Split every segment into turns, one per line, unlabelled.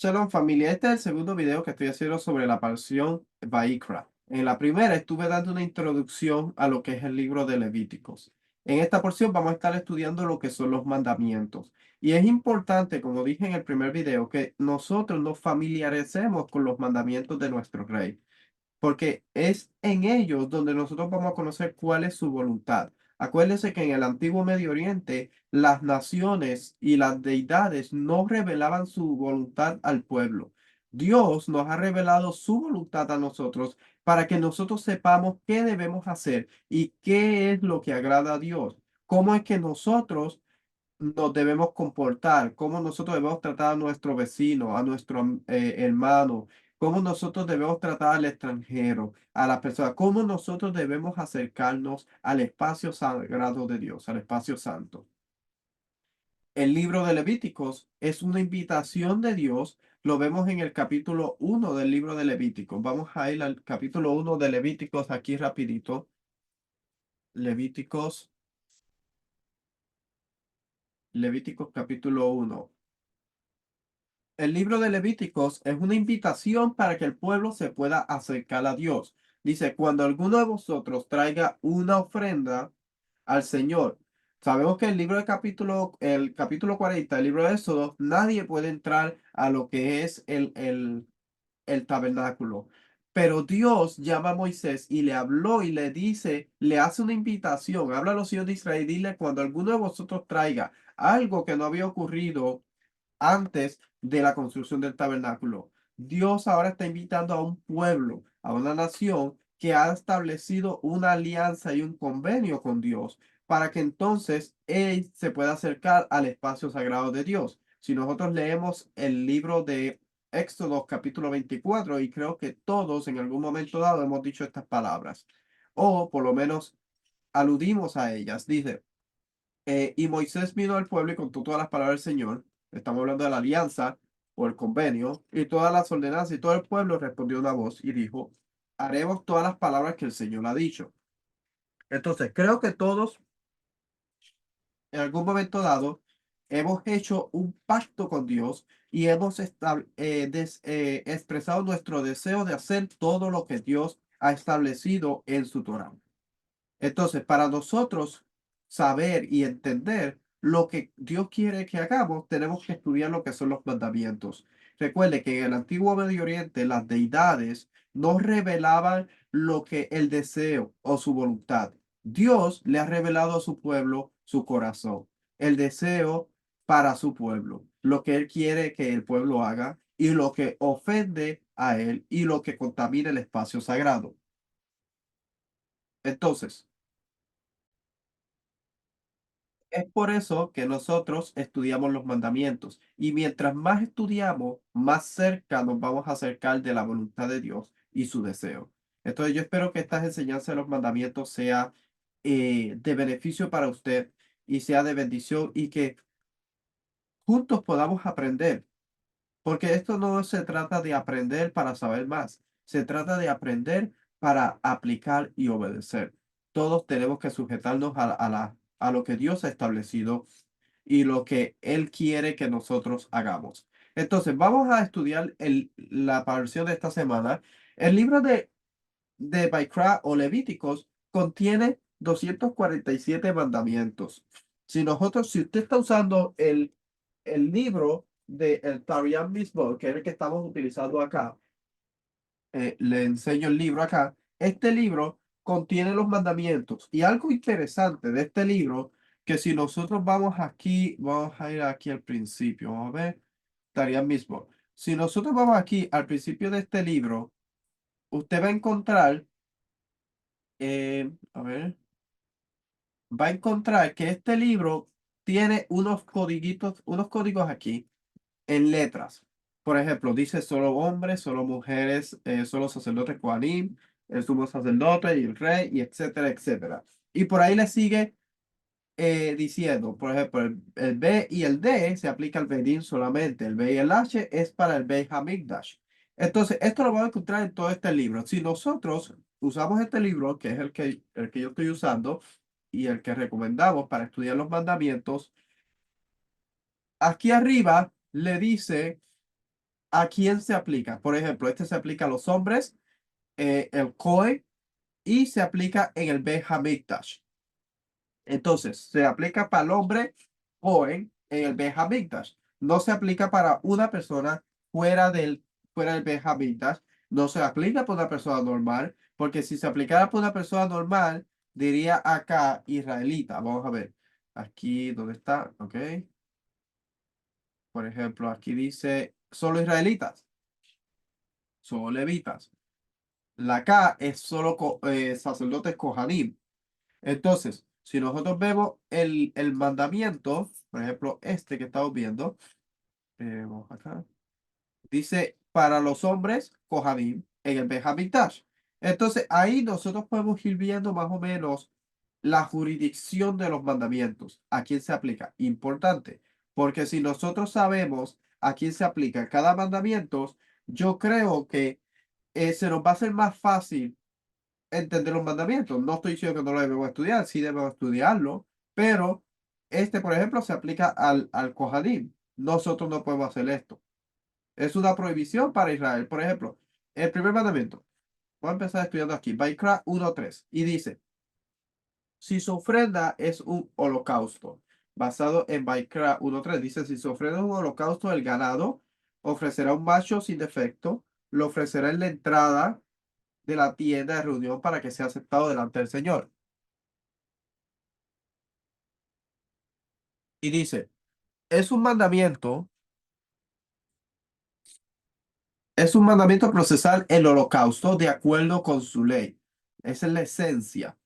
Shalom familia, este es el segundo video que estoy haciendo sobre la porción Vaikra. En la primera estuve dando una introducción a lo que es el libro de Levíticos. En esta porción vamos a estar estudiando lo que son los mandamientos. Y es importante, como dije en el primer video, que nosotros nos familiaricemos con los mandamientos de nuestro rey, porque es en ellos donde nosotros vamos a conocer cuál es su voluntad. Acuérdense que en el antiguo Medio Oriente las naciones y las deidades no revelaban su voluntad al pueblo. Dios nos ha revelado su voluntad a nosotros para que nosotros sepamos qué debemos hacer y qué es lo que agrada a Dios. Cómo es que nosotros nos debemos comportar, cómo nosotros debemos tratar a nuestro vecino, a nuestro hermano, cómo nosotros debemos tratar al extranjero, a la persona, cómo nosotros debemos acercarnos al espacio sagrado de Dios, al espacio santo. El libro de Levíticos es una invitación de Dios. Lo vemos en el capítulo 1 del libro de Levíticos. Vamos a ir al capítulo 1 de Levíticos aquí rapidito. Levíticos, Levíticos capítulo 1. El libro de Levíticos es una invitación para que el pueblo se pueda acercar a Dios. Dice, cuando alguno de vosotros traiga una ofrenda al Señor. Sabemos que el capítulo 40, el libro de Éxodo, nadie puede entrar a lo que es el tabernáculo. Pero Dios llama a Moisés y le habló y le dice, le hace una invitación, habla a los hijos de Israel y dile, cuando alguno de vosotros traiga algo que no había ocurrido antes de la construcción del tabernáculo. Dios ahora está invitando a un pueblo, a una nación que ha establecido una alianza y un convenio con Dios para que entonces él se pueda acercar al espacio sagrado de Dios. Si nosotros leemos el libro de Éxodo capítulo 24, y creo que todos en algún momento dado hemos dicho estas palabras, o por lo menos aludimos a ellas, dice, y Moisés vino al pueblo y contó todas las palabras del Señor. Estamos hablando de la alianza o el convenio y todas las ordenanzas. Y todo el pueblo respondió una voz y dijo, haremos todas las palabras que el Señor ha dicho. Entonces, creo que todos en algún momento dado hemos hecho un pacto con Dios y hemos expresado nuestro deseo de hacer todo lo que Dios ha establecido en su Torah. Entonces, para nosotros saber y entender lo que Dios quiere que hagamos, tenemos que estudiar lo que son los mandamientos. Recuerde que en el antiguo Medio Oriente las deidades no revelaban lo que el deseo o su voluntad. Dios le ha revelado a su pueblo su corazón, el deseo para su pueblo, lo que él quiere que el pueblo haga y lo que ofende a él y lo que contamina el espacio sagrado. Entonces, es por eso que nosotros estudiamos los mandamientos y mientras más estudiamos, más cerca nos vamos a acercar de la voluntad de Dios y su deseo. Entonces yo espero que estas enseñanzas de los mandamientos sea de beneficio para usted y sea de bendición y que juntos podamos aprender, porque esto no se trata de aprender para saber más, se trata de aprender para aplicar y obedecer. Todos tenemos que sujetarnos a lo que Dios ha establecido y lo que Él quiere que nosotros hagamos. Entonces, vamos a estudiar la porción de esta semana. El libro de Baikra o Levíticos contiene 247 mandamientos. Si usted está usando el libro de el Tarian mismo, que es el que estamos utilizando acá, le enseño el libro acá. Este libro contiene los mandamientos y algo interesante de este libro, que si nosotros vamos aquí, vamos a ir aquí al principio, vamos a ver, estaría mismo. Si nosotros vamos aquí al principio de este libro, usted va a encontrar, a ver, va a encontrar que este libro tiene unos códigos aquí en letras. Por ejemplo, dice solo hombres, solo mujeres, solo sacerdotes Kohanim, el sumo sacerdote y el rey, y etcétera, etcétera. Y por ahí le sigue diciendo, por ejemplo, el B y el D se aplica al Bedín solamente, el B y el H es para el Beit Hamikdash. Entonces, esto lo vamos a encontrar en todo este libro. Si nosotros usamos este libro, que es el que yo estoy usando y el que recomendamos para estudiar los mandamientos, aquí arriba le dice ¿A quién se aplica? Por ejemplo, este se aplica a los hombres, el Cohen, y se aplica en el Bet Hamikdash. Entonces, se aplica para el hombre joven en el Bet Hamikdash. No se aplica para una persona fuera del Bet Hamikdash. No se aplica para una persona normal, porque si se aplicara para una persona normal, diría acá israelita. Vamos a ver. Aquí, ¿dónde está? Ok. Por ejemplo, aquí dice solo israelitas, solo levitas. La K es solo sacerdotes Kohanim. Entonces, si nosotros vemos el mandamiento, por ejemplo, este que estamos viendo, vamos acá, dice para los hombres, Kohanim, en el Bet HaMikdash. Entonces, ahí nosotros podemos ir viendo más o menos la jurisdicción de los mandamientos, a quién se aplica. Importante, porque si nosotros sabemos a quién se aplica cada mandamiento, yo creo que se nos va a hacer más fácil entender los mandamientos. No estoy diciendo que no lo debemos estudiar, sí debemos estudiarlo, pero este, por ejemplo, se aplica al Kohanim. Nosotros no podemos hacer esto. Es una prohibición para Israel. Por ejemplo, el primer mandamiento. Voy a empezar estudiando aquí. Baikra 1:3. Y dice, si su ofrenda es un holocausto, basado en Baikra 1:3, dice, si su ofrenda es un holocausto del ganado, ofrecerá un macho sin defecto, lo ofrecerá en la entrada de la tienda de reunión para que sea aceptado delante del Señor. Y dice, es un mandamiento, es un mandamiento procesar el holocausto de acuerdo con su ley. Esa es la esencia.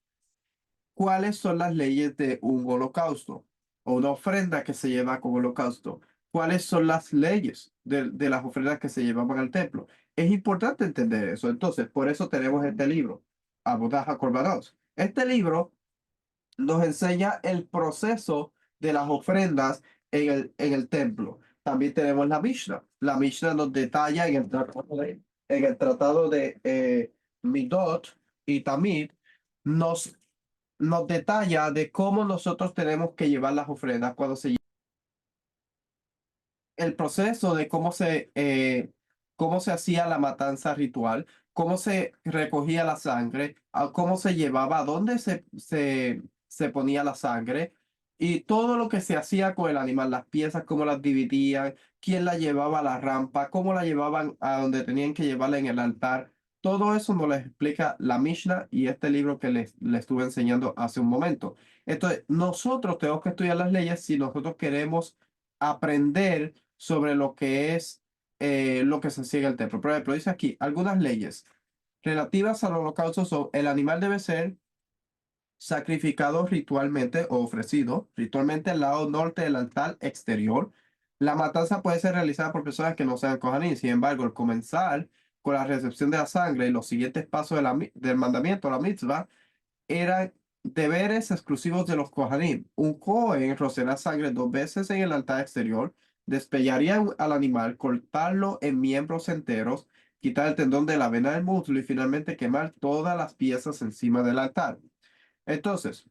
¿Cuáles son las leyes de un holocausto o una ofrenda que se lleva como holocausto? ¿Cuáles son las leyes de las ofrendas que se llevaban al templo? Es importante entender eso. Entonces, por eso tenemos este libro, Abodah Korbanos. Este libro nos enseña el proceso de las ofrendas en el templo. También tenemos la Mishnah. La Mishnah nos detalla en el tratado de Midot y Tamid, nos, nos detalla de cómo nosotros tenemos que llevar las ofrendas cuando se el proceso de cómo se hacía la matanza ritual, cómo se recogía la sangre, cómo se llevaba, a dónde se ponía la sangre y todo lo que se hacía con el animal, las piezas, cómo las dividían, quién la llevaba a la rampa, cómo la llevaban a donde tenían que llevarla en el altar. Todo eso nos lo explica la Mishnah y este libro que les estuve enseñando hace un momento. Entonces, nosotros tenemos que estudiar las leyes si nosotros queremos aprender sobre lo que es lo que se sigue en el templo. Por ejemplo, dice aquí, algunas leyes relativas al holocausto son, el animal debe ser sacrificado ritualmente o ofrecido ritualmente al lado norte del altar exterior. La matanza puede ser realizada por personas que no sean cojanín. Sin embargo, el comenzar con la recepción de la sangre y los siguientes pasos del mandamiento, la mitzvah, eran deberes exclusivos de los Kohanim. Un Kohen rociará sangre 2 veces en el altar exterior, despellaría al animal, cortarlo en miembros enteros, quitar el tendón de la vena del muslo y finalmente quemar todas las piezas encima del altar. Entonces,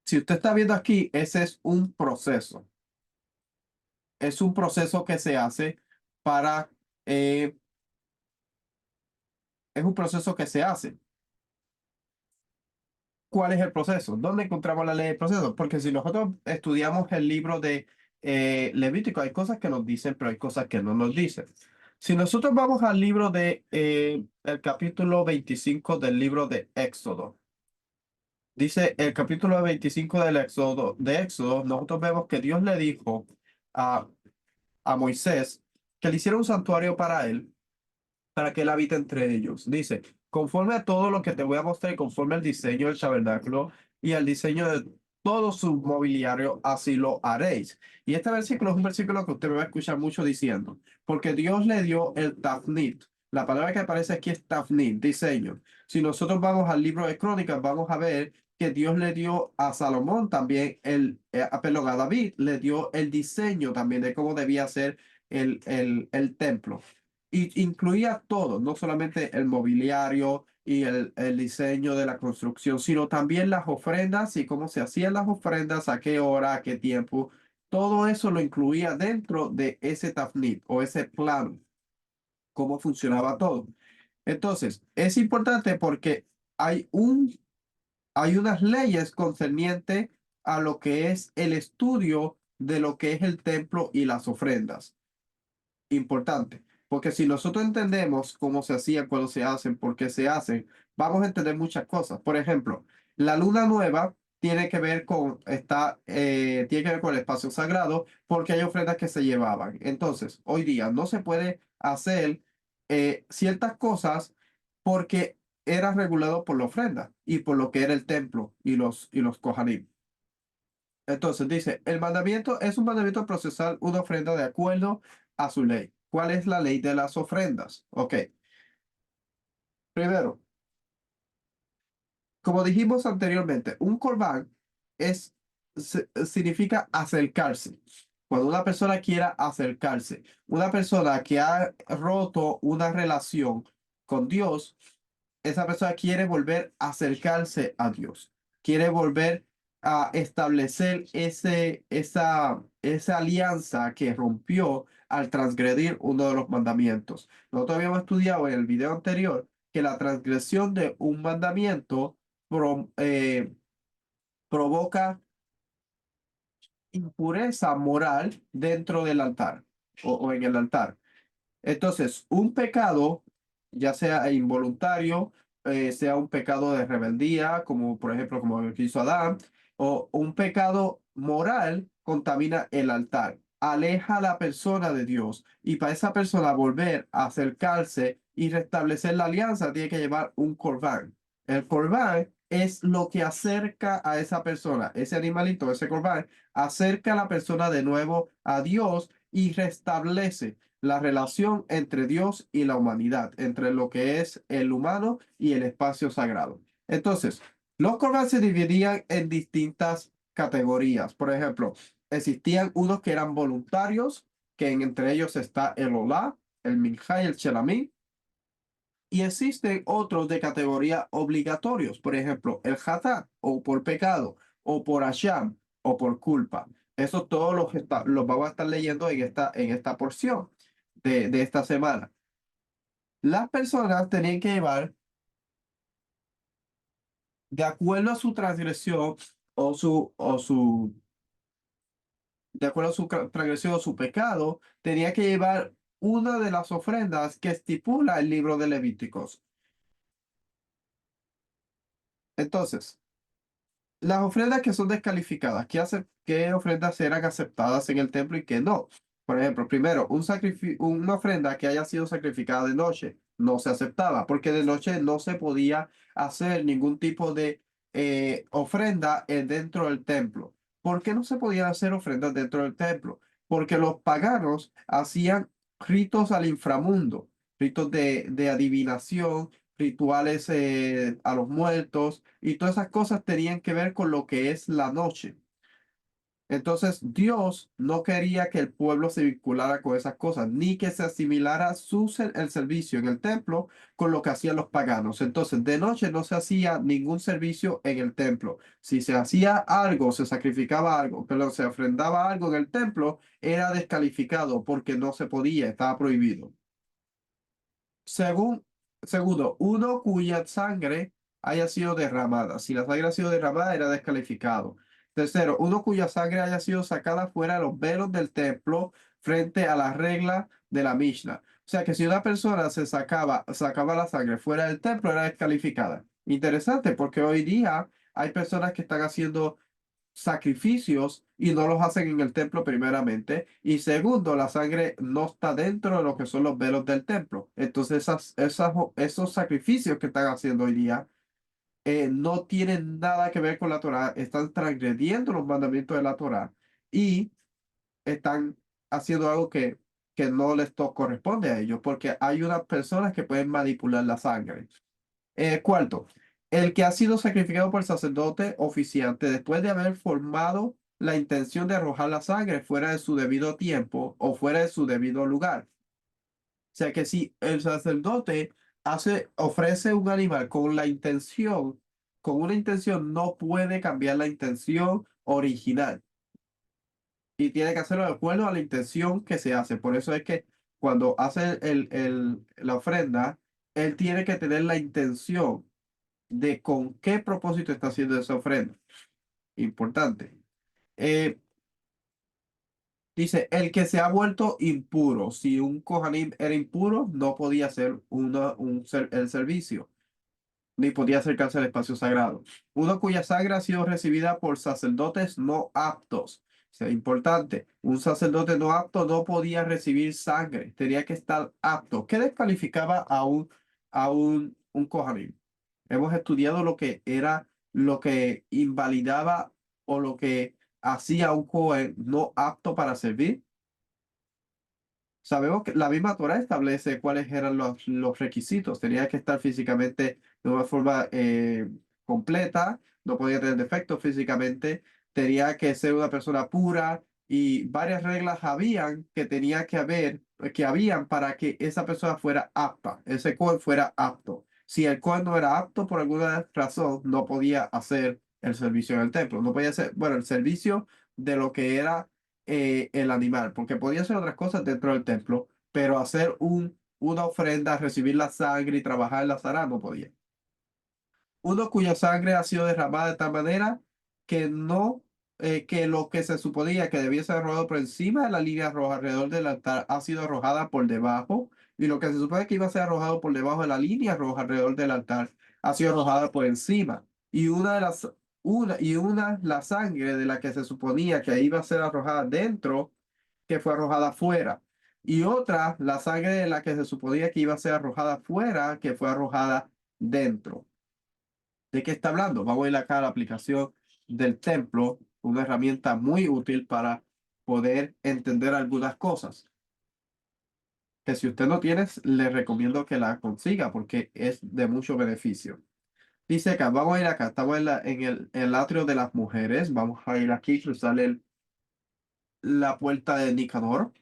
si usted está viendo aquí, ese es un proceso. Es un proceso que se hace para, eh, es un proceso que se hace. ¿Cuál es el proceso? ¿Dónde encontramos la ley del proceso? Porque si nosotros estudiamos el libro de Levítico, hay cosas que nos dicen, pero hay cosas que no nos dicen. Si nosotros vamos al libro de el capítulo 25 del libro de Éxodo, dice el capítulo 25 del Éxodo, nosotros vemos que Dios le dijo a, a Moisés que le hiciera un santuario para que él habite entre ellos. Dice, conforme a todo lo que te voy a mostrar, y conforme al diseño del tabernáculo y al diseño de todo su mobiliario, así lo haréis. Y este versículo es un versículo que usted me va a escuchar mucho diciendo, porque Dios le dio el tafnit. La palabra que aparece aquí es tafnit, diseño. Si nosotros vamos al libro de Crónicas, vamos a ver que Dios le dio a Salomón también perdón, a David le dio el diseño también de cómo debía ser el templo. Y incluía todo, no solamente el mobiliario y el diseño de la construcción, sino también las ofrendas y cómo se hacían las ofrendas, a qué hora, a qué tiempo. todo eso lo incluía dentro de ese tafnit o ese plano, cómo funcionaba todo. Entonces, es importante porque hay hay unas leyes concernientes a lo que es el estudio de lo que es el templo y las ofrendas. Importante, porque si nosotros entendemos cómo se hacía, cuándo se hacen, por qué se hacen, vamos a entender muchas cosas. Por ejemplo, la luna nueva tiene que ver tiene que ver con el espacio sagrado, porque hay ofrendas que se llevaban. Entonces, hoy día no se puede hacer ciertas cosas porque era regulado por la ofrenda y por lo que era el templo y los kohanim. Entonces dice, el mandamiento es un mandamiento procesal, una ofrenda de acuerdo a su ley. ¿Cuál es la ley de las ofrendas? Ok, primero, como dijimos anteriormente, un corbán significa acercarse. Cuando una persona quiera acercarse, una persona que ha roto una relación con Dios, esa persona quiere volver a acercarse a Dios, quiere volver a establecer esa alianza que rompió al transgredir uno de los mandamientos. Nosotros habíamos estudiado en el video anterior que la transgresión de un mandamiento pro- eh, provoca impureza moral dentro del altar o en el altar. Entonces, un pecado, ya sea involuntario, sea un pecado de rebeldía, como por ejemplo, como el que hizo Adán, o un pecado moral, contamina el altar, aleja a la persona de Dios. Y para esa persona volver a acercarse y restablecer la alianza, tiene que llevar un corbán. El corbán es lo que acerca a esa persona, ese animalito, ese corbán, acerca a la persona de nuevo a Dios y restablece la relación entre Dios y la humanidad, entre lo que es el humano y el espacio sagrado. Entonces, los corbanes se dividían en distintas categorías. Por ejemplo, existían unos que eran voluntarios, entre ellos está el Olá, el Minjá y el Shelamí, y existen otros de categoría obligatorios, por ejemplo, el Hatat, o por pecado, o por Asham, o por culpa. Eso todos los vamos a estar leyendo en esta porción de esta semana. Las personas tenían que llevar, de acuerdo a su transgresión de acuerdo a su transgresión o su pecado, tenía que llevar una de las ofrendas que estipula el libro de Levíticos. Entonces, las ofrendas que son descalificadas, ¿qué ofrendas eran aceptadas en el templo y qué no? Por ejemplo, primero, una ofrenda que haya sido sacrificada de noche no se aceptaba, porque de noche no se podía hacer ningún tipo de ofrenda dentro del templo. ¿Por qué no se podían hacer ofrendas dentro del templo? Porque los paganos hacían ritos al inframundo, ritos de adivinación, rituales a los muertos y todas esas cosas tenían que ver con lo que es la noche. Entonces Dios no quería que el pueblo se vinculara con esas cosas, ni que se asimilara el servicio en el templo con lo que hacían los paganos. Entonces de noche no se hacía ningún servicio en el templo. Si se hacía algo, se sacrificaba algo, pero se ofrendaba algo en el templo, era descalificado porque no se podía, estaba prohibido. Según, segundo, uno cuya sangre haya sido derramada. Si la sangre ha sido derramada, era descalificado. Tercero, uno cuya sangre haya sido sacada fuera de los velos del templo frente a la regla de la Mishnah. O sea que si una persona sacaba la sangre fuera del templo, era descalificada. Interesante, porque hoy día hay personas que están haciendo sacrificios y no los hacen en el templo primeramente. Y segundo, la sangre no está dentro de lo que son los velos del templo. Entonces esos sacrificios que están haciendo hoy día no tienen nada que ver con la Torá, están transgrediendo los mandamientos de la Torá y están haciendo algo que no corresponde a ellos, porque hay unas personas que pueden manipular la sangre. Cuarto, el que ha sido sacrificado por el sacerdote oficiante después de haber formado la intención de arrojar la sangre fuera de su debido tiempo o fuera de su debido lugar. O sea que si el sacerdote ofrece un animal con una intención, no puede cambiar la intención original. y tiene que hacerlo de acuerdo a la intención que se hace. Por eso es que cuando hace la ofrenda, él tiene que tener la intención de con qué propósito está haciendo esa ofrenda. Importante. Eh, Dice, el que se ha vuelto impuro. Si un Kohanim era impuro, no podía hacer el servicio, ni podía acercarse al espacio sagrado. Uno cuya sangre ha sido recibida por sacerdotes no aptos. O sea, importante, un sacerdote no apto no podía recibir sangre, tenía que estar apto. ¿Qué descalificaba a un Kohanim? Hemos estudiado lo que era, lo que invalidaba o lo que hacía a un Kohen no apto para servir. Sabemos que la misma Torah establece cuáles eran los requisitos. Tenía que estar físicamente de una forma completa, no podía tener defectos físicamente, tenía que ser una persona pura y varias reglas habían que tenía que haber, que habían para que esa persona fuera apta, ese Cohen fuera apto. Si el Cohen no era apto por alguna razón, no podía hacer el servicio en el templo, no podía hacer, bueno, el servicio de lo que era el animal, porque podía hacer otras cosas dentro del templo, pero hacer una ofrenda, recibir la sangre y trabajar en la zara no podía. Uno cuya sangre ha sido derramada de tal manera que no, que lo que se suponía que debía ser arrojado por encima de la línea roja alrededor del altar ha sido arrojada por debajo, y lo que se supone que iba a ser arrojado por debajo de la línea roja alrededor del altar ha sido arrojada por encima. Y la sangre de la que se suponía que iba a ser arrojada dentro, que fue arrojada fuera. Y otra, la sangre de la que se suponía que iba a ser arrojada fuera, que fue arrojada dentro. ¿De qué está hablando? Vamos a ir acá a la aplicación del templo, una herramienta muy útil para poder entender algunas cosas. Que si usted no tiene, le recomiendo que la consiga porque es de mucho beneficio. Dice acá, vamos a ir acá, estamos en el atrio de las mujeres. Vamos a ir aquí, cruzar la puerta de Nicanor.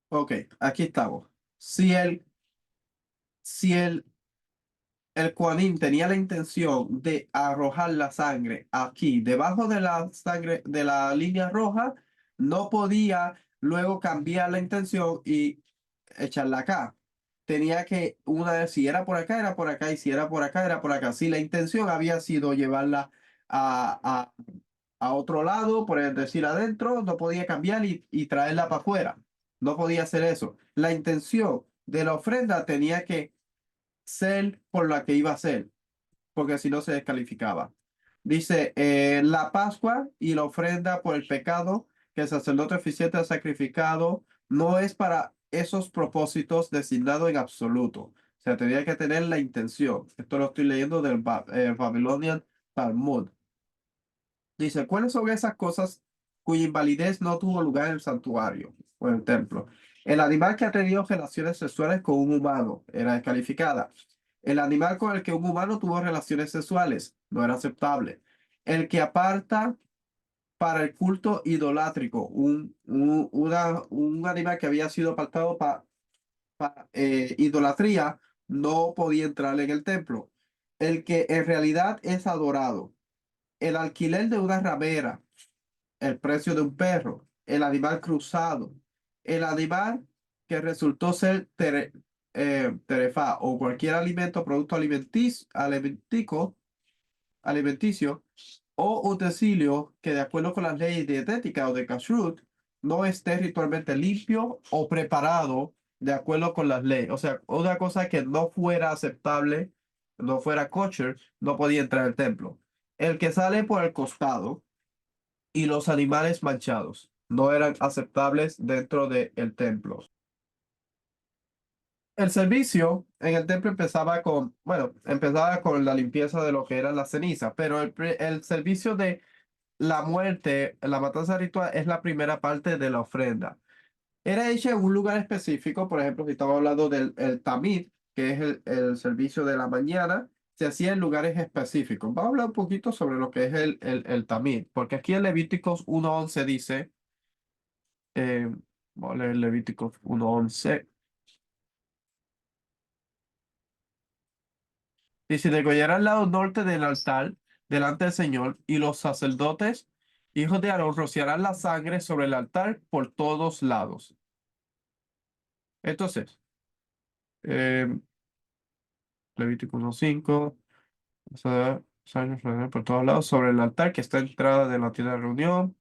Ok, aquí estamos. Si el Kohanim tenía la intención de arrojar la sangre aquí, debajo de la sangre de la línea roja, no podía luego cambiar la intención y echarla acá. Tenía que, una vez, si era por acá, era por acá, y si era por acá, era por acá. Si la intención había sido llevarla a, a, a otro lado, por decir adentro, no podía cambiar y traerla para afuera. No podía hacer eso. La intención de la ofrenda tenía que ser por la que iba a ser, porque si no se descalificaba. Dice, la Pascua y la ofrenda por el pecado que el sacerdote eficiente ha sacrificado no es para esos propósitos designado en absoluto. O sea, tenía que tener la intención. Esto lo estoy leyendo del Babylonian Talmud. Dice, ¿cuáles son esas cosas cuya invalidez no tuvo lugar en el santuario o en el templo? El animal que ha tenido relaciones sexuales con un humano era descalificada. El animal con el que un humano tuvo relaciones sexuales no era aceptable. El que aparta para el culto idolátrico, un animal que había sido apartado para idolatría, no podía entrar en el templo. El que en realidad es adorado. El alquiler de una ramera, el precio de un perro, el animal cruzado, el animal que resultó ser terefa o cualquier alimento, producto alimenticio o utensilio que de acuerdo con las leyes dietéticas o de kashrut no esté ritualmente limpio o preparado de acuerdo con las leyes. O sea, una cosa que no fuera aceptable, no fuera kosher, no podía entrar al templo. El que sale por el costado y los animales manchados no eran aceptables dentro del templo. El servicio en el templo empezaba con la limpieza de lo que eran las cenizas, pero el servicio de la muerte, la matanza ritual, es la primera parte de la ofrenda. Era hecha en un lugar específico, por ejemplo, si estamos hablando del el tamid, que es el servicio de la mañana, se hacía en lugares específicos. Vamos a hablar un poquito sobre lo que es el tamid, porque aquí en Levíticos 1:11 dice, eh, voy a leer Levíticos 1:11. Dice, degollará al lado norte del altar delante del Señor, y los sacerdotes, hijos de Aarón, rociarán la sangre sobre el altar por todos lados. Entonces, eh, Levítico 1:5, sangre por todos lados sobre el altar que está en la entrada de la tienda de reunión.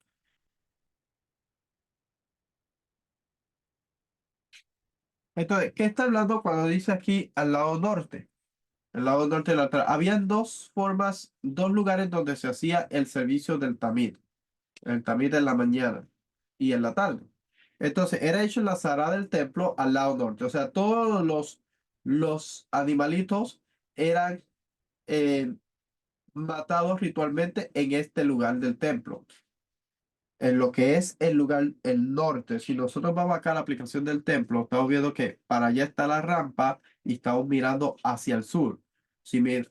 Entonces, ¿qué está hablando cuando dice aquí al lado norte? El lado norte del altar. Habían dos formas, dos lugares donde se hacía el servicio del tamid. El tamid en la mañana y en la tarde. Entonces, era hecho en la sala del templo al lado norte. O sea, todos los animalitos eran eh, matados ritualmente en este lugar del templo. En lo que es el lugar, el norte. Si nosotros vamos acá a la aplicación del templo, estamos viendo que para allá está la rampa y estamos mirando hacia el sur. Si, mir-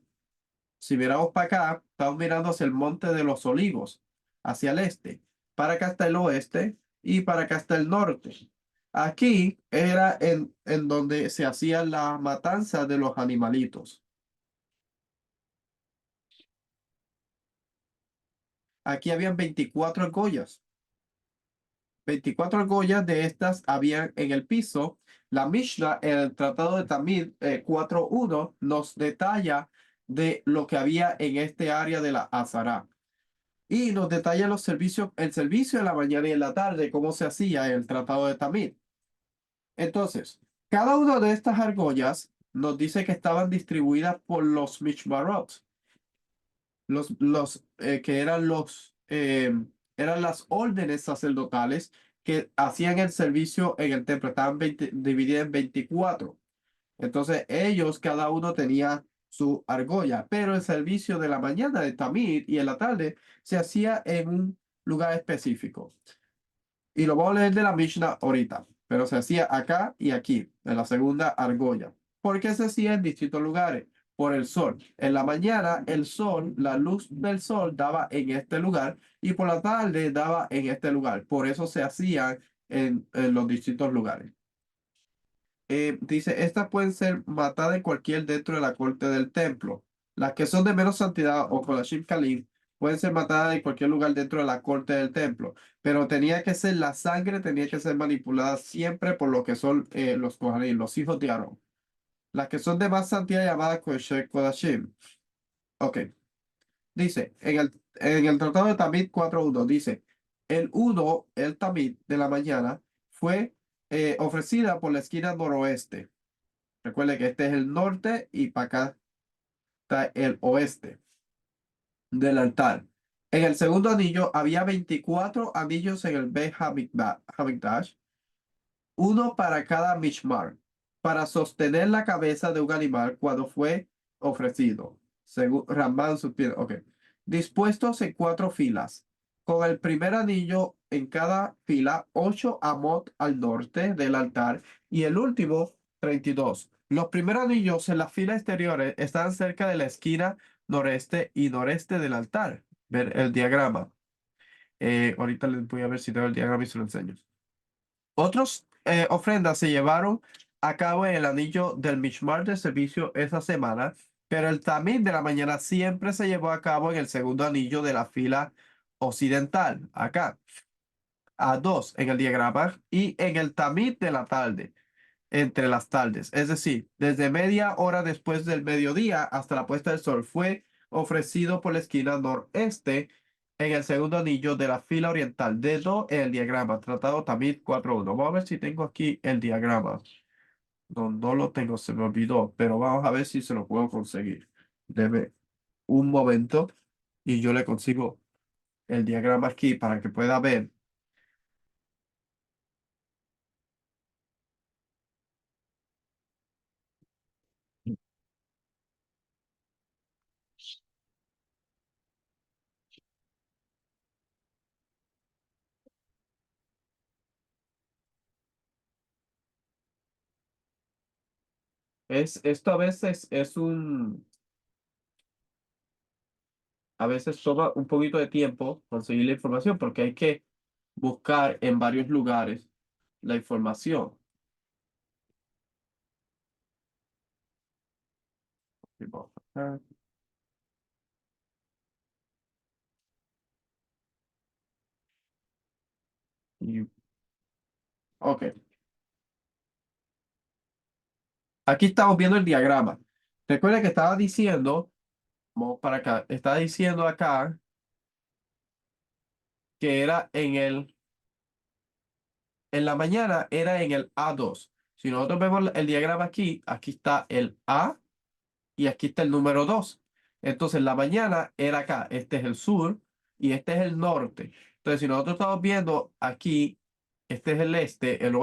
si miramos para acá, estamos mirando hacia el Monte de los Olivos, hacia el este. Para acá está el oeste y para acá está el norte. Aquí era en donde se hacía la matanza de los animalitos. Aquí habían 24 argollas. 24 argollas de estas habían en el piso. La Mishnah, en el Tratado de Tamid 4.1, nos detalla de lo que había en este área de la Azara. Y nos detalla los servicios, el servicio en la mañana y en la tarde, cómo se hacía en el Tratado de Tamid. Entonces, cada una de estas argollas nos dice que estaban distribuidas por los Mishmarot, los que eran las órdenes sacerdotales que hacían el servicio en el templo. Estaban divididas en 24. Entonces, ellos, cada uno tenía su argolla, pero el servicio de la mañana de Tamid y en la tarde se hacía en un lugar específico. Y lo vamos a leer de la Mishnah ahorita, pero se hacía acá y aquí, en la segunda argolla. ¿Por qué se hacía en distintos lugares? Por el sol. En la mañana, el sol, la luz del sol daba en este lugar y por la tarde daba en este lugar. Por eso se hacía en los distintos lugares. Dice, estas pueden ser matadas en cualquier dentro de la corte del templo. Las que son de menos santidad o Kodashim Kalim pueden ser matadas en cualquier lugar dentro de la corte del templo. Pero tenía que ser la sangre, tenía que ser manipulada siempre por lo que son los Kohanim, los hijos de Aarón. Las que son de más santidad llamadas Kodesh Kodashim. Ok. Dice, en el Tratado de Tamid 4.1, dice, el uno, el Tamid de la mañana, fue ofrecida por la esquina noroeste. Recuerde que este es el norte y para acá está el oeste del altar. En el segundo anillo había 24 anillos en el Beit Hamikdash, uno para cada mishmar, para sostener la cabeza de un animal cuando fue ofrecido. Según Ramban supiere, ok. Dispuestos en 4 filas, con el primer anillo en cada fila, 8 amot al norte del altar y el último 32. Los primeros anillos en las filas exteriores están cerca de la esquina noreste y noreste del altar. Ver el diagrama. Ahorita les voy a ver si tengo el diagrama y se lo enseño. Otros ofrendas se llevaron a cabo en el anillo del Mishmar de servicio esa semana, pero el tamid de la mañana siempre se llevó a cabo en el segundo anillo de la fila occidental, acá, a dos en el diagrama, y en el tamid de la tarde, entre las tardes. Es decir, desde media hora después del mediodía hasta la puesta del sol fue ofrecido por la esquina noreste en el segundo anillo de la fila oriental. Dedo en el diagrama, tratado también 4.1. Vamos a ver si tengo aquí el diagrama. No, no lo tengo, se me olvidó, pero vamos a ver si se lo puedo conseguir. Deme un momento y yo le consigo el diagrama aquí para que pueda ver. Esto a veces toma un poquito de tiempo conseguir la información porque hay que buscar en varios lugares la información. Tipo, ah, y- ok, aquí estamos viendo el diagrama. Recuerda que estaba diciendo, vamos para acá, estaba diciendo acá que era en la mañana era en el A2. Si nosotros vemos el diagrama aquí, aquí está el A y aquí está el número 2. Entonces, la mañana era acá. Este es el sur y este es el norte. Entonces, si nosotros estamos viendo aquí, este es el este, el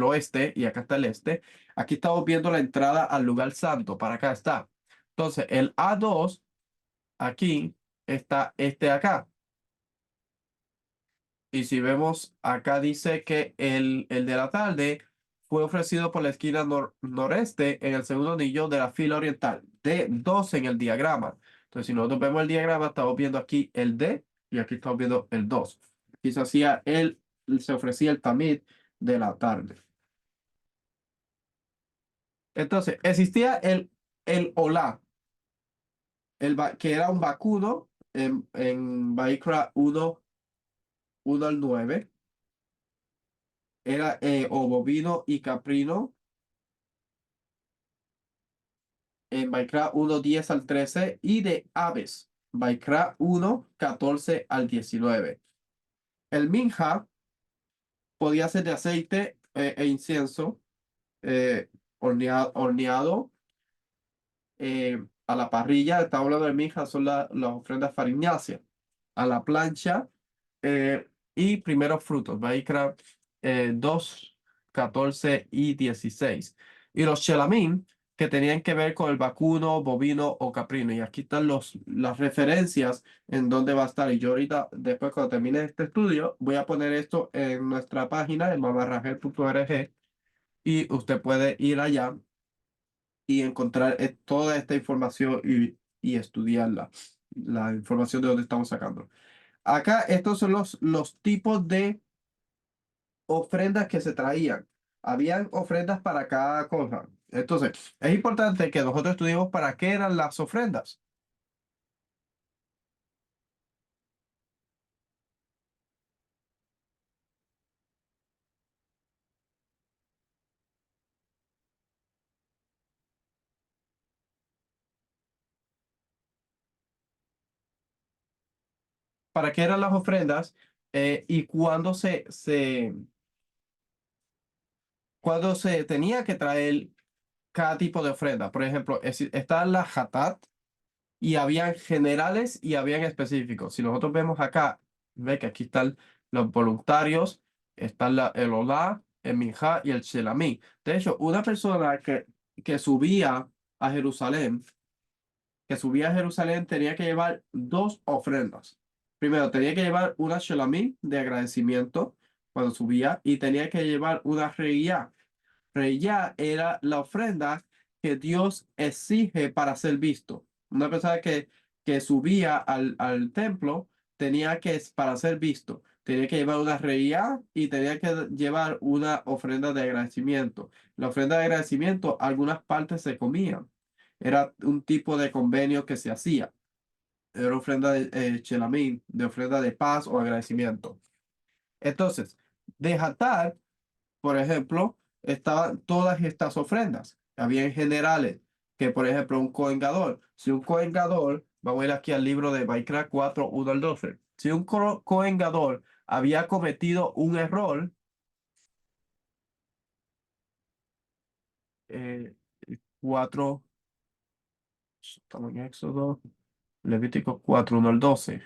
oeste y acá está el este. Aquí estamos viendo la entrada al lugar santo. Para acá está. Entonces, el A2, aquí está este acá. Y si vemos acá dice que el de la tarde fue ofrecido por la esquina noreste en el segundo anillo de la fila oriental. D2 en el diagrama. Entonces, si nosotros vemos el diagrama, estamos viendo aquí el D y aquí estamos viendo el 2. Aquí se hacía se ofrecía el tamid de la tarde. Entonces, existía el Olá, que era un vacuno en Baikra 1 al 9. Era o bovino y caprino en Minecraft 1:10 al 13 y de aves, Minecraft 1:14 al 19. El minja podía ser de aceite e incienso horneado a la parrilla. Estamos hablando del minja, son las ofrendas farináceas. A la plancha eh, y primeros frutos, Minecraft 2, 14 y 16. Y los chelamín, que tenían que ver con el vacuno, bovino o caprino. Y aquí están las referencias en dónde va a estar. Y yo ahorita, después cuando termine este estudio, voy a poner esto en nuestra página, en mamarragel.org, y usted puede ir allá y encontrar toda esta información y estudiarla, la información de dónde estamos sacando. Acá estos son los tipos de ofrendas que se traían. Habían ofrendas para cada cosa. Entonces, es importante que nosotros estudiemos para qué eran las ofrendas. Para qué eran las ofrendas y cuándo se tenía que traer cada tipo de ofrenda. Por ejemplo, está la hatat, y habían generales y habían específicos. Si nosotros vemos acá, ve que aquí están los voluntarios, está el Olá, el Minjá y el Shelamí. De hecho, una persona que subía a Jerusalén, tenía que llevar dos ofrendas. Primero, tenía que llevar una Shelamí de agradecimiento cuando subía y tenía que llevar una Reiyá. Reiyá era la ofrenda que Dios exige para ser visto. Una persona que subía al templo tenía que, para ser visto, tenía que llevar una reía y tenía que llevar una ofrenda de agradecimiento. La ofrenda de agradecimiento, algunas partes se comían. Era un tipo de convenio que se hacía. Era ofrenda de chelamín, de ofrenda de paz o agradecimiento. Entonces, de Hatar por ejemplo, estaban todas estas ofrendas. Habían generales, que por ejemplo un coengador. Si un coengador, vamos a ir aquí al libro de Baikra 4, 1 al 12. Si un coengador había cometido un error, eh, 4, estamos en Éxodo, Levítico 4, 1 al 12.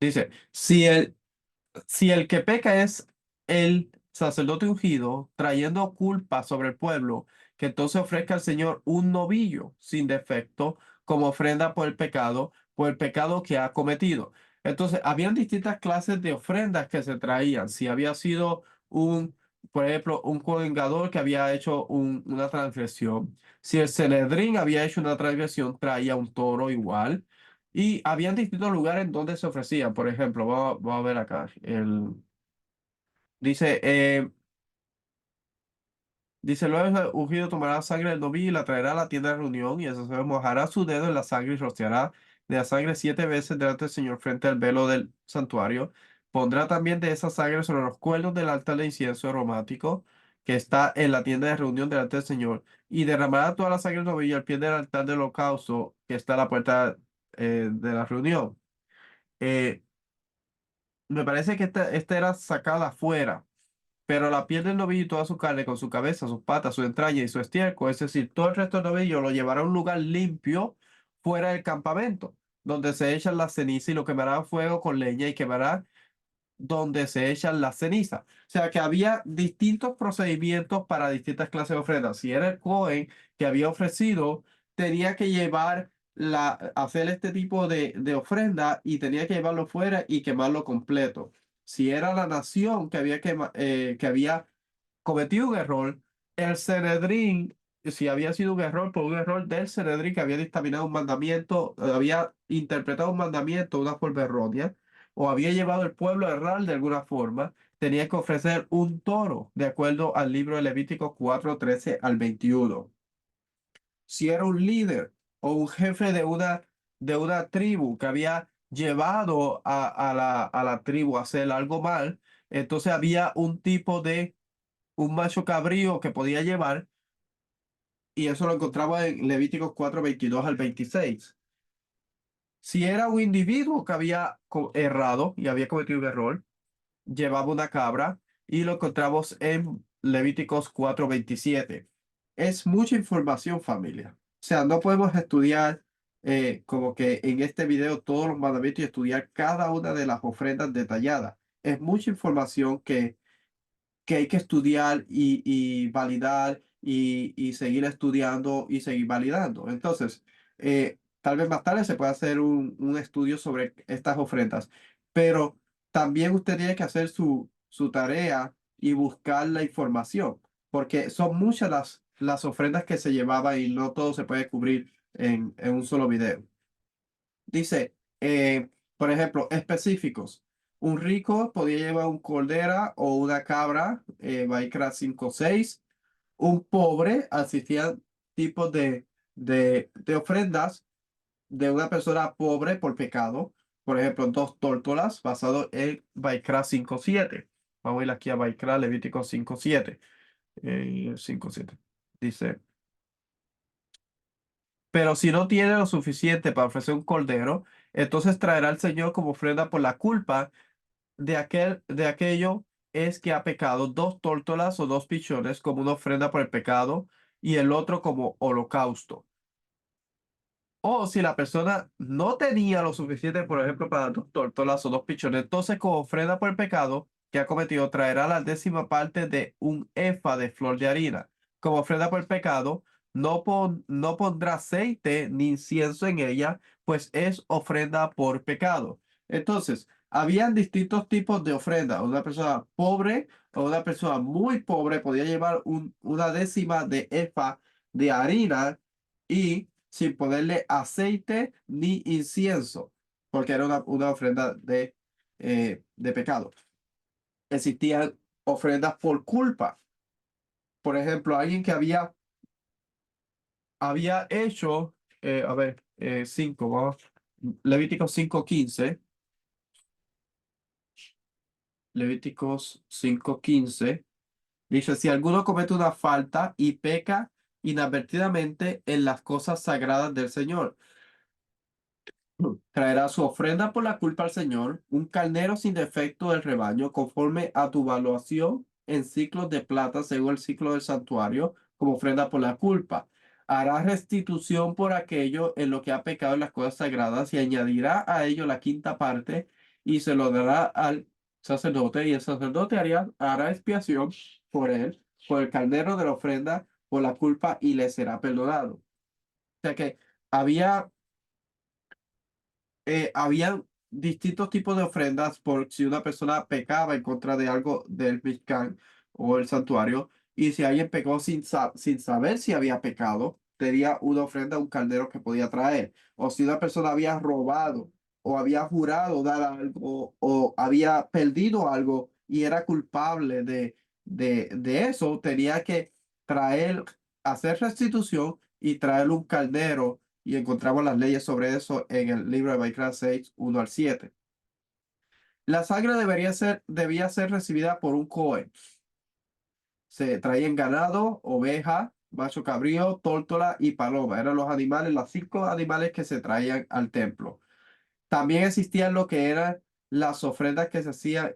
Dice, si el que peca es el sacerdote ungido, trayendo culpa sobre el pueblo, que entonces ofrezca al Señor un novillo sin defecto como ofrenda por el pecado que ha cometido. Entonces, habían distintas clases de ofrendas que se traían. Si había sido por ejemplo, un covengador que había hecho una transgresión. Si el Sanedrín había hecho una transgresión, traía un toro igual. Y habían distintos lugares en donde se ofrecía. Por ejemplo, voy a ver acá. Dice, Dice, luego el ungido tomará la sangre del novillo y la traerá a la tienda de reunión, y el sacerdote mojará su dedo en la sangre y rociará de la sangre 7 veces delante del Señor frente al velo del santuario. Pondrá también de esa sangre sobre los cuernos del altar de incienso aromático que está en la tienda de reunión delante del Señor, y derramará toda la sangre del novillo al pie del altar del holocausto que está a la puerta de la reunión. Eh, Me parece que esta era sacada afuera. Pero la piel del novillo y toda su carne, con su cabeza, sus patas, su entraña y su estiércol, es decir, todo el resto del novillo, lo llevará a un lugar limpio fuera del campamento, donde se echan las cenizas y lo quemará a fuego con leña y quemará donde se echan las cenizas. O sea que había distintos procedimientos para distintas clases de ofrendas. Si era el Cohen que había ofrecido, tenía que hacer este tipo de ofrenda y tenía que llevarlo fuera y quemarlo completo. Si era la nación que había cometido un error, el Sanedrín, si había sido un error por un error del Sanedrín que había dictaminado un mandamiento, había interpretado un mandamiento de una forma errónea, o había llevado el pueblo a errar de alguna forma, tenía que ofrecer un toro, de acuerdo al libro de Levítico 4:13 al 21. Si era un líder o un jefe de una tribu que había llevado a la tribu a hacer algo mal, entonces había un macho cabrío que podía llevar, y eso lo encontraba en Levíticos 4:22 al 26. Si era un individuo que había errado y había cometido un error, llevaba una cabra, y lo encontramos en Levíticos 4:27. Es mucha información, familia. O sea, no podemos estudiar como que en este video todos los mandamientos y estudiar cada una de las ofrendas detalladas. Es mucha información que hay que estudiar y validar y seguir estudiando y seguir validando. Entonces, tal vez más tarde se pueda hacer un estudio sobre estas ofrendas, pero también usted tiene que hacer su tarea y buscar la información, porque son muchas las ofrendas que se llevaban y no todo se puede cubrir en un solo video. Dice, por ejemplo, específicos. Un rico podía llevar un cordera o una cabra, Baikra 5:6. Un pobre asistía tipos de ofrendas de una persona pobre por pecado. Por ejemplo, 2 tórtolas basado en Baikra 5:7. Vamos a ir aquí a Baikra Levítico 5:7. 5:7. Dice. Pero si no tiene lo suficiente para ofrecer un cordero, entonces traerá al Señor como ofrenda por la culpa de aquello es que ha pecado 2 tórtolas o 2 pichones como una ofrenda por el pecado, y el otro como holocausto. O si la persona no tenía lo suficiente, por ejemplo, para 2 tórtolas o 2 pichones, entonces como ofrenda por el pecado que ha cometido, traerá la 10ª parte de un efa de flor de harina. Como ofrenda por el pecado, no pondrá aceite ni incienso en ella, pues es ofrenda por pecado. Entonces, habían distintos tipos de ofrenda. Una persona pobre o una persona muy pobre podía llevar una décima de efa de harina y sin ponerle aceite ni incienso, porque era una ofrenda de pecado. Existían ofrendas por culpa. Por ejemplo, alguien que había hecho, a ver, 5, vamos, Levíticos 5:15, Levíticos 5:15, dice, si alguno comete una falta y peca inadvertidamente en las cosas sagradas del Señor, traerá su ofrenda por la culpa al Señor, un carnero sin defecto del rebaño, conforme a tu valuación en ciclos de plata, según el ciclo del santuario, como ofrenda por la culpa. Hará restitución por aquello en lo que ha pecado en las cosas sagradas, y añadirá a ello la 5ª parte y se lo dará al sacerdote, y el sacerdote hará expiación por él, por el carnero de la ofrenda por la culpa, y le será perdonado. O sea que había habían distintos tipos de ofrendas por si una persona pecaba en contra de algo del Mishkan o el santuario, y si alguien pecó sin saber si había pecado, tenía una ofrenda, un caldero que podía traer. O si una persona había robado o había jurado dar algo o había perdido algo y era culpable de eso, tenía que traer, hacer restitución y traer un caldero, y encontramos las leyes sobre eso en el libro de Baikra 6, 1 al 7. La sangre debía ser recibida por un Cohen. Se traían ganado, oveja, macho cabrío, tórtola y paloma. Eran los animales, los 5 animales que se traían al templo. También existían lo que eran las ofrendas que se hacían,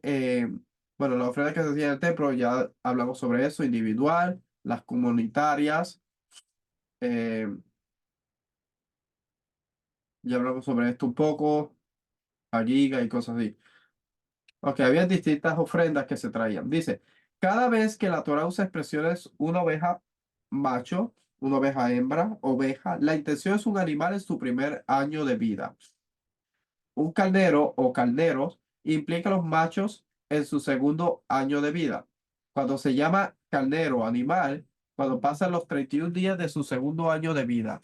bueno, las ofrendas que se hacían en el templo, ya hablamos sobre eso, individual, las comunitarias, eh, ya hablamos sobre esto un poco, giga y cosas así. Ok, había distintas ofrendas que se traían. Dice, cada vez que la Torah usa expresiones una oveja macho, una oveja hembra, oveja, la intención es un animal en su primer año de vida. Un caldero o calderos implica a los machos en su segundo año de vida. Cuando se llama caldero animal, cuando pasan los 31 días de su segundo año de vida.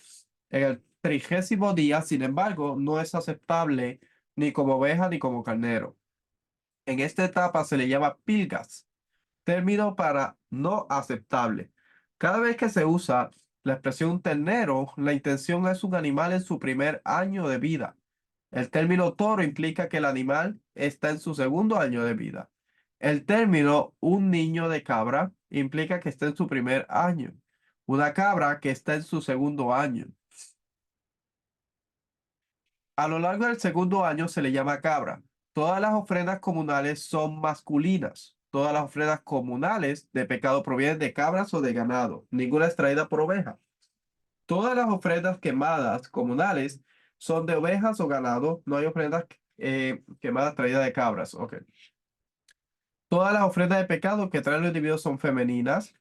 En el 30º día, sin embargo, no es aceptable ni como oveja ni como carnero. En esta etapa se le llama pilgas, término para no aceptable. Cada vez que se usa la expresión ternero, la intención es un animal en su primer año de vida. El término toro implica que el animal está en su segundo año de vida. El término un niño de cabra implica que está en su primer año. Una cabra que está en su segundo año. A lo largo del segundo año se le llama cabra. Todas las ofrendas comunales son masculinas. Todas las ofrendas comunales de pecado provienen de cabras o de ganado. Ninguna es traída por oveja. Todas las ofrendas quemadas comunales son de ovejas o ganado. No hay ofrendas quemadas traídas de cabras. Ok. Todas las ofrendas de pecado que traen los individuos son femeninas.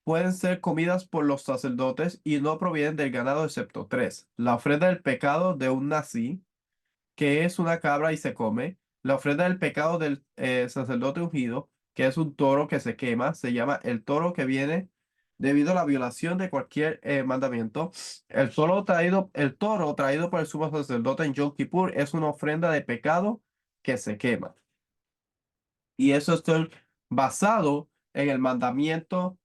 Pueden ser comidas por los sacerdotes y no provienen del ganado excepto tres. La ofrenda del pecado de un nazi, que es una cabra y se come. La ofrenda del pecado del sacerdote ungido, que es un toro que se quema, se llama el toro que viene debido a la violación de cualquier mandamiento. El toro traído por el sumo sacerdote en Yom Kippur es una ofrenda de pecado que se quema. Y eso está basado eh, en el mandamiento.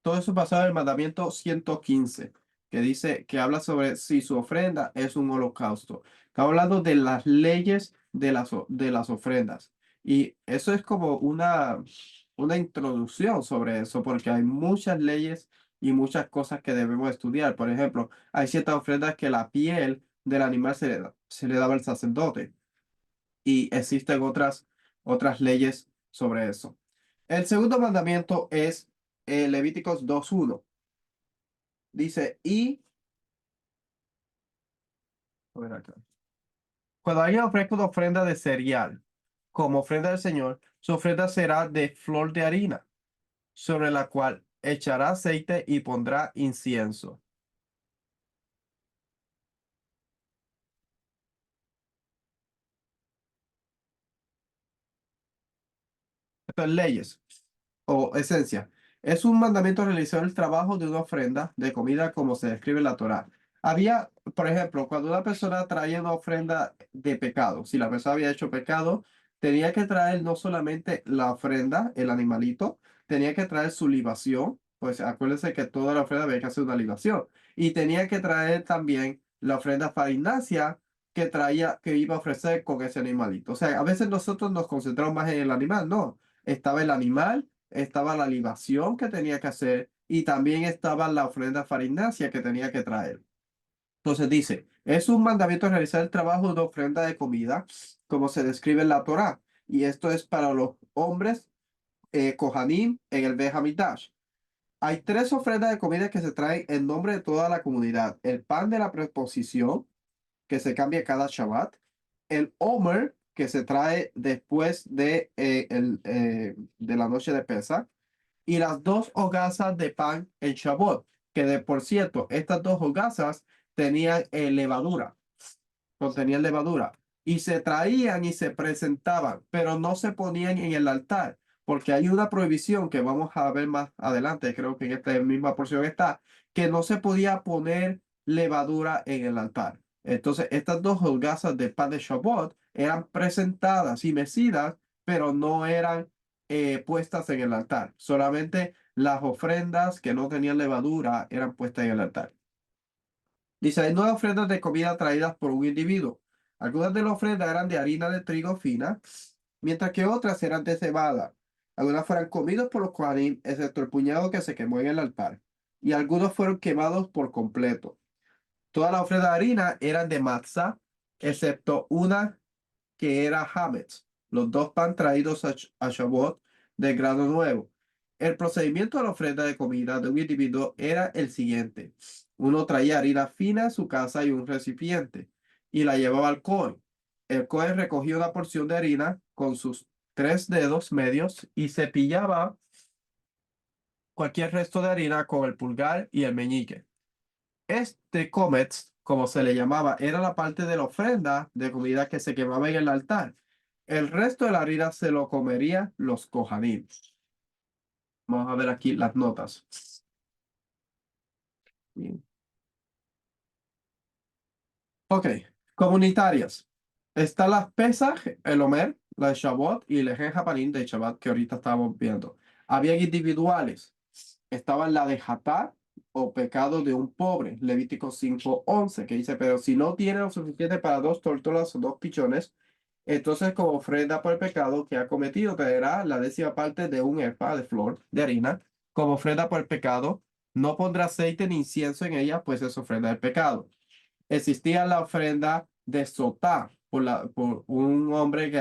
Todo eso es basado en el mandamiento 115, que dice, que habla sobre si su ofrenda es un holocausto. Estamos hablando de las leyes de las ofrendas. Y eso es como una introducción sobre eso, porque hay muchas leyes y muchas cosas que debemos estudiar. Por ejemplo, hay ciertas ofrendas que la piel del animal se le daba al sacerdote. Y existen otras leyes sobre eso. El segundo mandamiento es Levíticos 2:1. Dice, a ver acá. Cuando alguien ofrezca una ofrenda de cereal como ofrenda del Señor, su ofrenda será de flor de harina, sobre la cual echará aceite y pondrá incienso. Estas leyes o esencia. Es un mandamiento realizar el trabajo de una ofrenda de comida como se describe en la Torá. Había, por ejemplo, cuando una persona traía una ofrenda de pecado, si la persona había hecho pecado, tenía que traer no solamente la ofrenda, el animalito, tenía que traer su libación, pues acuérdense que toda la ofrenda había que hacer una libación, y tenía que traer también la ofrenda farinacia que iba a ofrecer con ese animalito. O sea, a veces nosotros nos concentramos más en el animal, no, estaba el animal, estaba la libación que tenía que hacer y también estaba la ofrenda farinacia que tenía que traer. Entonces dice, es un mandamiento realizar el trabajo de una ofrenda de comida, como se describe en la Torá. Y esto es para los hombres Kohanim en el Beit HaMikdash. Hay tres ofrendas de comida que se traen en nombre de toda la comunidad. El pan de la preposición, que se cambia cada Shabbat. El Omer, que se trae después de la noche de Pesach. Y las dos hogazas de pan en Shavuot, que de por cierto, estas dos hogazas tenían levadura, contenían levadura. Y se traían y se presentaban, pero no se ponían en el altar, porque hay una prohibición que vamos a ver más adelante, creo que en esta misma porción está, que no se podía poner levadura en el altar. Entonces, estas dos holgazas de pan de Shavuot eran presentadas y mecidas, pero no eran puestas en el altar. Solamente las ofrendas que no tenían levadura eran puestas en el altar. Dice, hay 9 ofrendas de comida traídas por un individuo. Algunas de las ofrendas eran de harina de trigo fina, mientras que otras eran de cebada. Algunas fueron comidas por los Kohanim, excepto el puñado que se quemó en el altar, y algunos fueron quemados por completo. Todas las ofrendas de harina eran de matzah, excepto una que era hametz, los dos pan traídos a Shavuot de grano nuevo. El procedimiento de la ofrenda de comida de un individuo era el siguiente. Uno traía harina fina a su casa y un recipiente y la llevaba al Cohen. El Cohen recogía una porción de harina con sus 3 dedos medios y cepillaba cualquier resto de harina con el pulgar y el meñique. Este comets, como se le llamaba, era la parte de la ofrenda de comida que se quemaba en el altar. El resto de la harina se lo comerían los Kohanim. Vamos a ver aquí las notas. Bien. Ok, comunitarias. Están las Pesaj, el Omer, la de Shavuot y el Ehen Hapanim de Shabbat que ahorita estábamos viendo. Habían individuales. Estaban la de Hatá o pecado de un pobre, Levítico 5:11, que dice, pero si no tiene lo suficiente para 2 tórtolas o 2 pichones, entonces como ofrenda por el pecado que ha cometido, traerá la 10ª parte de un efa de flor de harina, como ofrenda por el pecado. No pondrá aceite ni incienso en ella, pues es ofrenda del pecado. Existía la ofrenda de Sotá por un hombre que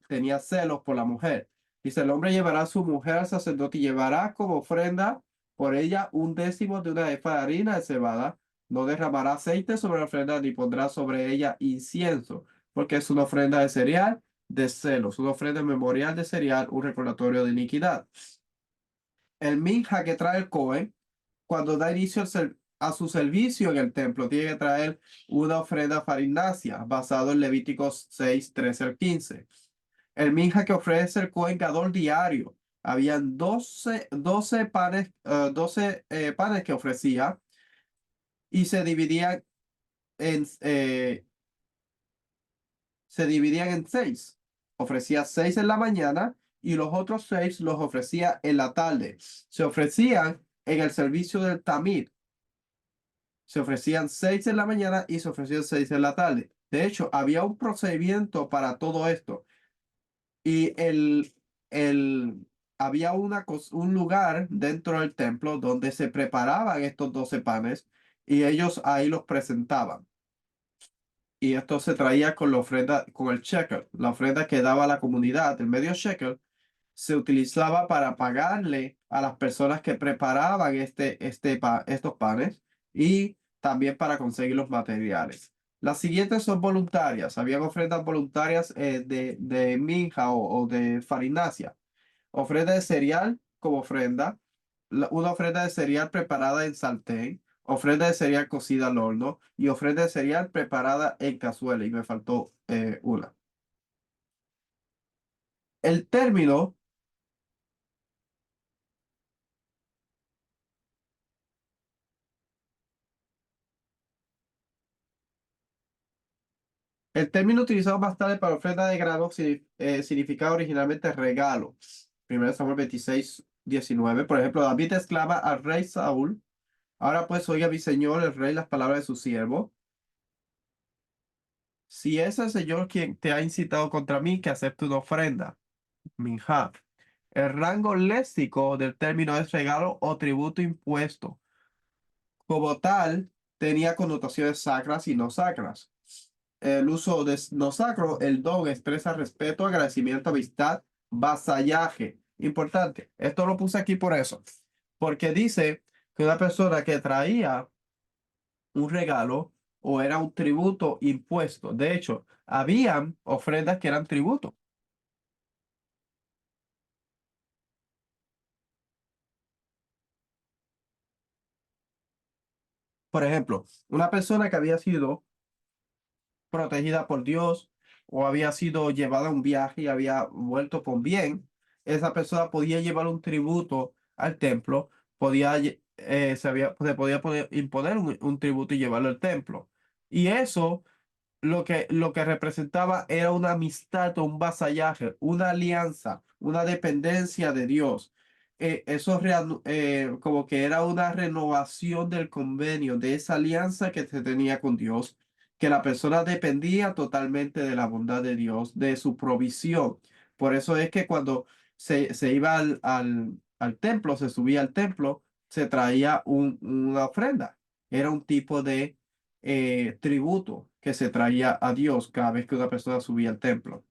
tenía celos por la mujer. Dice, el hombre llevará a su mujer al sacerdote y llevará como ofrenda por ella 1/10 de una efa de harina de cebada. No derramará aceite sobre la ofrenda ni pondrá sobre ella incienso, porque es una ofrenda de cereal de celos, una ofrenda memorial de cereal, un recordatorio de iniquidad. El minja que trae el Cohen cuando da inicio a su servicio en el templo, tiene que traer una ofrenda farinacia basado en Levíticos 6:13 al 15. El minja que ofrece el Cohen Gadol diario. Habían 12 panes, 12 panes que ofrecía y en, eh, se dividían en 6. Ofrecía 6 en la mañana y los otros 6 los ofrecía en la tarde. Se ofrecían en el servicio del Tamid. Se ofrecían 6 en la mañana y se ofrecían 6 en la tarde. De hecho, había un procedimiento para todo esto. Y había un lugar dentro del templo donde se preparaban estos 12 panes y ellos ahí los presentaban. Y esto se traía con la ofrenda, con el shekel, la ofrenda que daba la comunidad, el medio shekel, se utilizaba para pagarle a las personas que preparaban estos panes y también para conseguir los materiales. Las siguientes son voluntarias. Habían ofrendas voluntarias de minja o de farinacia. Ofrenda de cereal como ofrenda. Una ofrenda de cereal preparada en sartén. Ofrenda de cereal cocida al horno. Y ofrenda de cereal preparada en cazuela. Y me faltó una. El término El término utilizado más tarde para ofrenda de grano significaba originalmente regalo. 1 Samuel 26:19. Por ejemplo, David exclama al rey Saúl: ahora pues oiga mi señor el rey las palabras de su siervo. Si es el Señor quien te ha incitado contra mí, que acepte una ofrenda. Minja. El rango léxico del término es regalo o tributo impuesto. Como tal, tenía connotaciones sacras y no sacras. El uso de no sacro, el don expresa respeto, agradecimiento, amistad, vasallaje. Importante. Esto lo puse aquí por eso. Porque dice que una persona que traía un regalo o era un tributo impuesto. De hecho, habían ofrendas que eran tributo. Por ejemplo, una persona que había sido protegida por Dios o había sido llevada a un viaje y había vuelto con bien, esa persona podía llevar un tributo al templo, se podía imponer un tributo y llevarlo al templo. Y eso lo que representaba era una amistad o un vasallaje, una alianza, una dependencia de Dios. Como que era una renovación del convenio, de esa alianza que se tenía con Dios, que la persona dependía totalmente de la bondad de Dios, de su provisión. Por eso es que cuando se iba al templo, se subía al templo, se traía una ofrenda. Era un tipo de tributo que se traía a Dios cada vez que una persona subía al templo.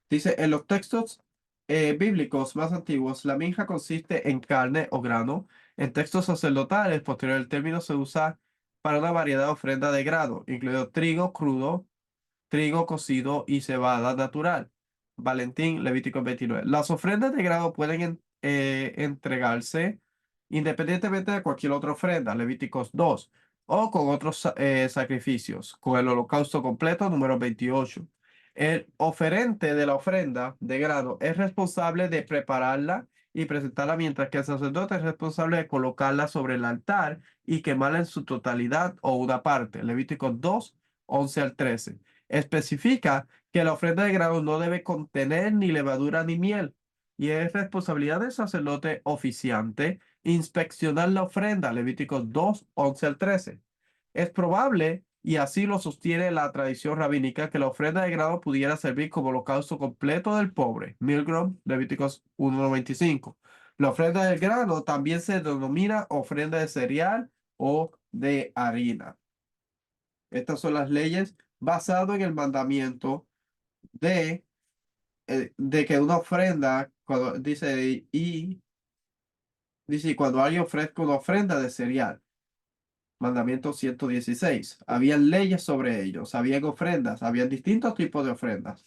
Dice, en los textos bíblicos más antiguos, la minja consiste en carne o grano. En textos sacerdotales, posterior el término se usa para una variedad de ofrenda de grano, incluido trigo crudo, trigo cocido y cebada natural. Valentín, Levítico 29. Las ofrendas de grano pueden entregarse independientemente de cualquier otra ofrenda, Levíticos 2, o con otros sacrificios, con el holocausto completo, número 28. El oferente de la ofrenda de grano es responsable de prepararla y presentarla, mientras que el sacerdote es responsable de colocarla sobre el altar y quemarla en su totalidad o una parte, Levíticos 2, 11 al 13. Especifica que la ofrenda de grano no debe contener ni levadura ni miel, y es responsabilidad del sacerdote oficiante inspeccionar la ofrenda, Levíticos 2, 11 al 13. Es probable, y así lo sostiene la tradición rabínica, que la ofrenda de grano pudiera servir como holocausto completo del pobre, Milgrom, Levíticos 1:25. La ofrenda del grano también se denomina ofrenda de cereal o de harina. Estas son las leyes basado en el mandamiento de, de que una ofrenda, cuando dice, cuando alguien ofrezca una ofrenda de cereal, mandamiento 116, habían leyes sobre ellos, habían ofrendas, habían distintos tipos de ofrendas.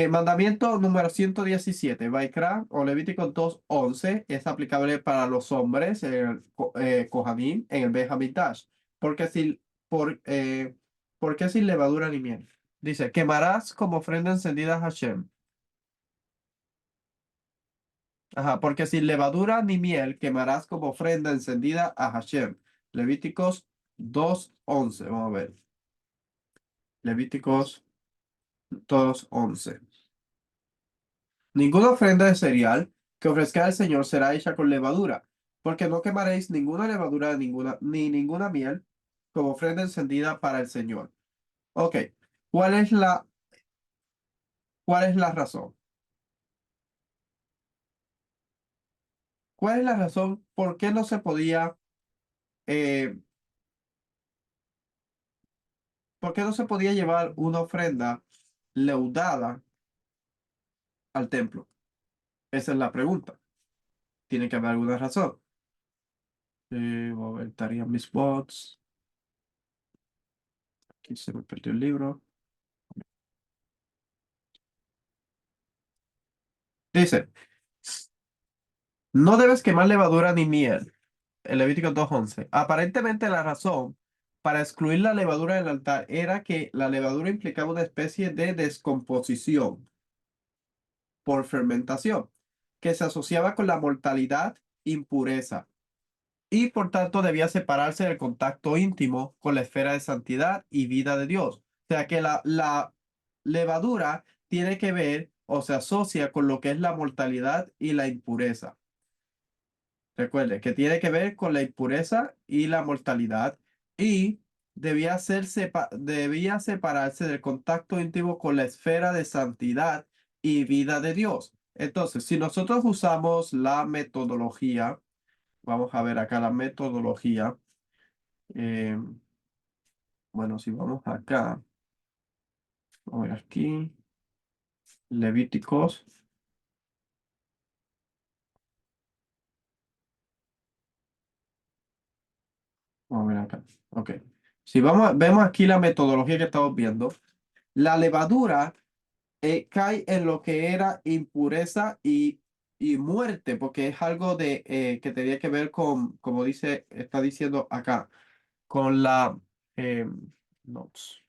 Mandamiento número 117, Baikra o Levítico 2:11, es aplicable para los hombres en el Kohanim, en el Beit HaMikdash, porque porque sin levadura ni miel. Dice, quemarás como ofrenda encendida a Hashem. Ajá, porque sin levadura ni miel quemarás como ofrenda encendida a Hashem. Levíticos 2:11. Vamos a ver. Levíticos 2:11. Ninguna ofrenda de cereal que ofrezca al Señor será hecha con levadura, porque no quemaréis ninguna levadura ni ninguna miel como ofrenda encendida para el Señor. Ok, ¿cuál es cuál es la razón? ¿Cuál es la razón por qué no se podía, eh, por qué no se podía llevar una ofrenda leudada al templo? Esa es la pregunta. Tiene que haber alguna razón. Voy a ver, estarían mis bots. Aquí se me perdió el libro. Dice, no debes quemar levadura ni miel. El Levítico 2:11. Aparentemente la razón para excluir la levadura del altar era que la levadura implicaba una especie de descomposición por fermentación que se asociaba con la mortalidad, impureza, y por tanto debía separarse del contacto íntimo con la esfera de santidad y vida de Dios. O sea que la levadura tiene que ver o se asocia con lo que es la mortalidad y la impureza. Recuerde que tiene que ver con la impureza y la mortalidad, y debía separarse del contacto íntimo con la esfera de santidad y vida de Dios. Entonces, si nosotros usamos la metodología, vamos a ver acá la metodología. eh, bueno, si vamos acá, vamos a ver aquí, Levíticos, vamos a ver acá. Ok. Si vemos aquí la metodología que estamos viendo, la levadura cae en lo que era impureza y muerte, porque es algo que tenía que ver con, como está diciendo acá, con la... eh, notes.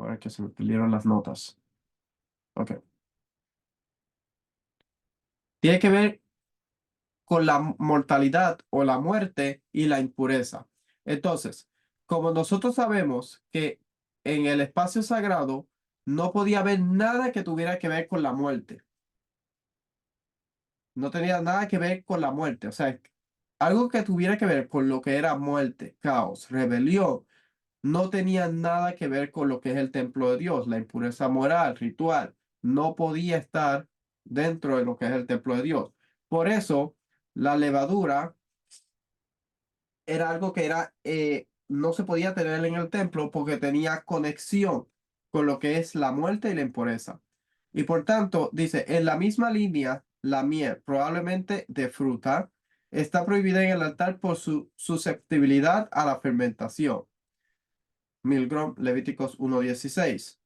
Ahora que se me perdieron las notas. Ok. Tiene que ver con la mortalidad o la muerte y la impureza. Entonces, como nosotros sabemos que en el espacio sagrado no podía haber nada que tuviera que ver con la muerte. No tenía nada que ver con la muerte. O sea, algo que tuviera que ver con lo que era muerte, caos, rebelión, no tenía nada que ver con lo que es el templo de Dios, la impureza moral, ritual. No podía estar dentro de lo que es el templo de Dios. Por eso, la levadura era algo que no se podía tener en el templo porque tenía conexión con lo que es la muerte y la impureza. Y por tanto, dice, en la misma línea, la miel, probablemente de fruta, está prohibida en el altar por su susceptibilidad a la fermentación. Milgrom, Levíticos 1:16.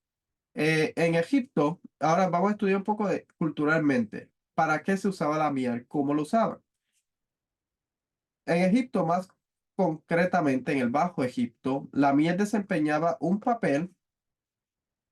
En Egipto, ahora vamos a estudiar un poco culturalmente. ¿Para qué se usaba la miel? ¿Cómo lo usaban? En Egipto, más concretamente en el Bajo Egipto, la miel desempeñaba un papel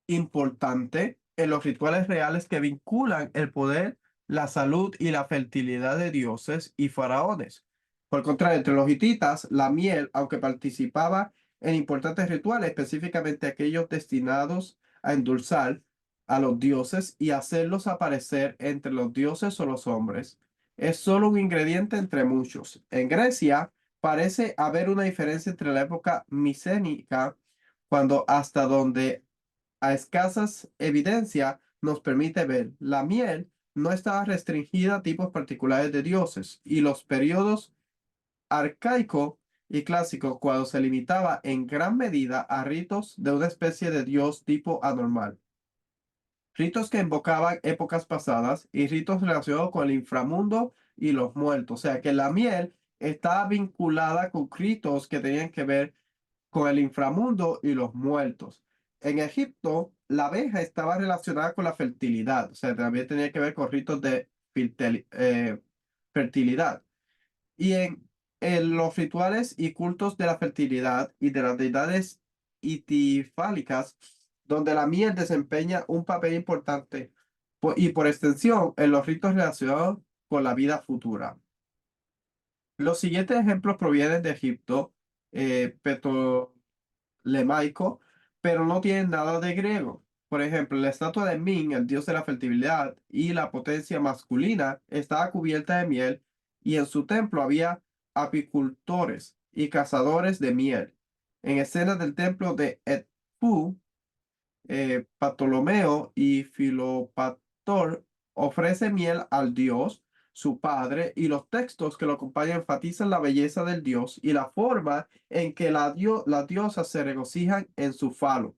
importante en los rituales reales que vinculan el poder, la salud y la fertilidad de dioses y faraones. Por el contrario, entre los hititas, la miel, aunque participaba en importantes rituales, específicamente aquellos destinados a endulzar a los dioses y hacerlos aparecer entre los dioses o los hombres, es solo un ingrediente entre muchos. En Grecia parece haber una diferencia entre la época micénica, cuando hasta donde a escasas evidencia nos permite ver, la miel no estaba restringida a tipos particulares de dioses y los periodos arcaico y clásico cuando se limitaba en gran medida a ritos de una especie de dios tipo anormal. Ritos que invocaban épocas pasadas y ritos relacionados con el inframundo y los muertos. O sea que la miel estaba vinculada con ritos que tenían que ver con el inframundo y los muertos. En Egipto, la abeja estaba relacionada con la fertilidad, o sea, también tenía que ver con ritos de fertilidad. Y en los rituales y cultos de la fertilidad y de las deidades itifálicas, donde la miel desempeña un papel importante, y por extensión en los ritos relacionados con la vida futura. Los siguientes ejemplos provienen de Egipto, lemaico, pero no tienen nada de griego. Por ejemplo, la estatua de Min, el dios de la fertilidad y la potencia masculina, estaba cubierta de miel y en su templo había apicultores y cazadores de miel. En escenas del templo de Edfu, Ptolomeo y Filopator ofrece miel al dios, su padre, y los textos que lo acompañan enfatizan la belleza del dios y la forma en que las diosas se regocijan en su falo,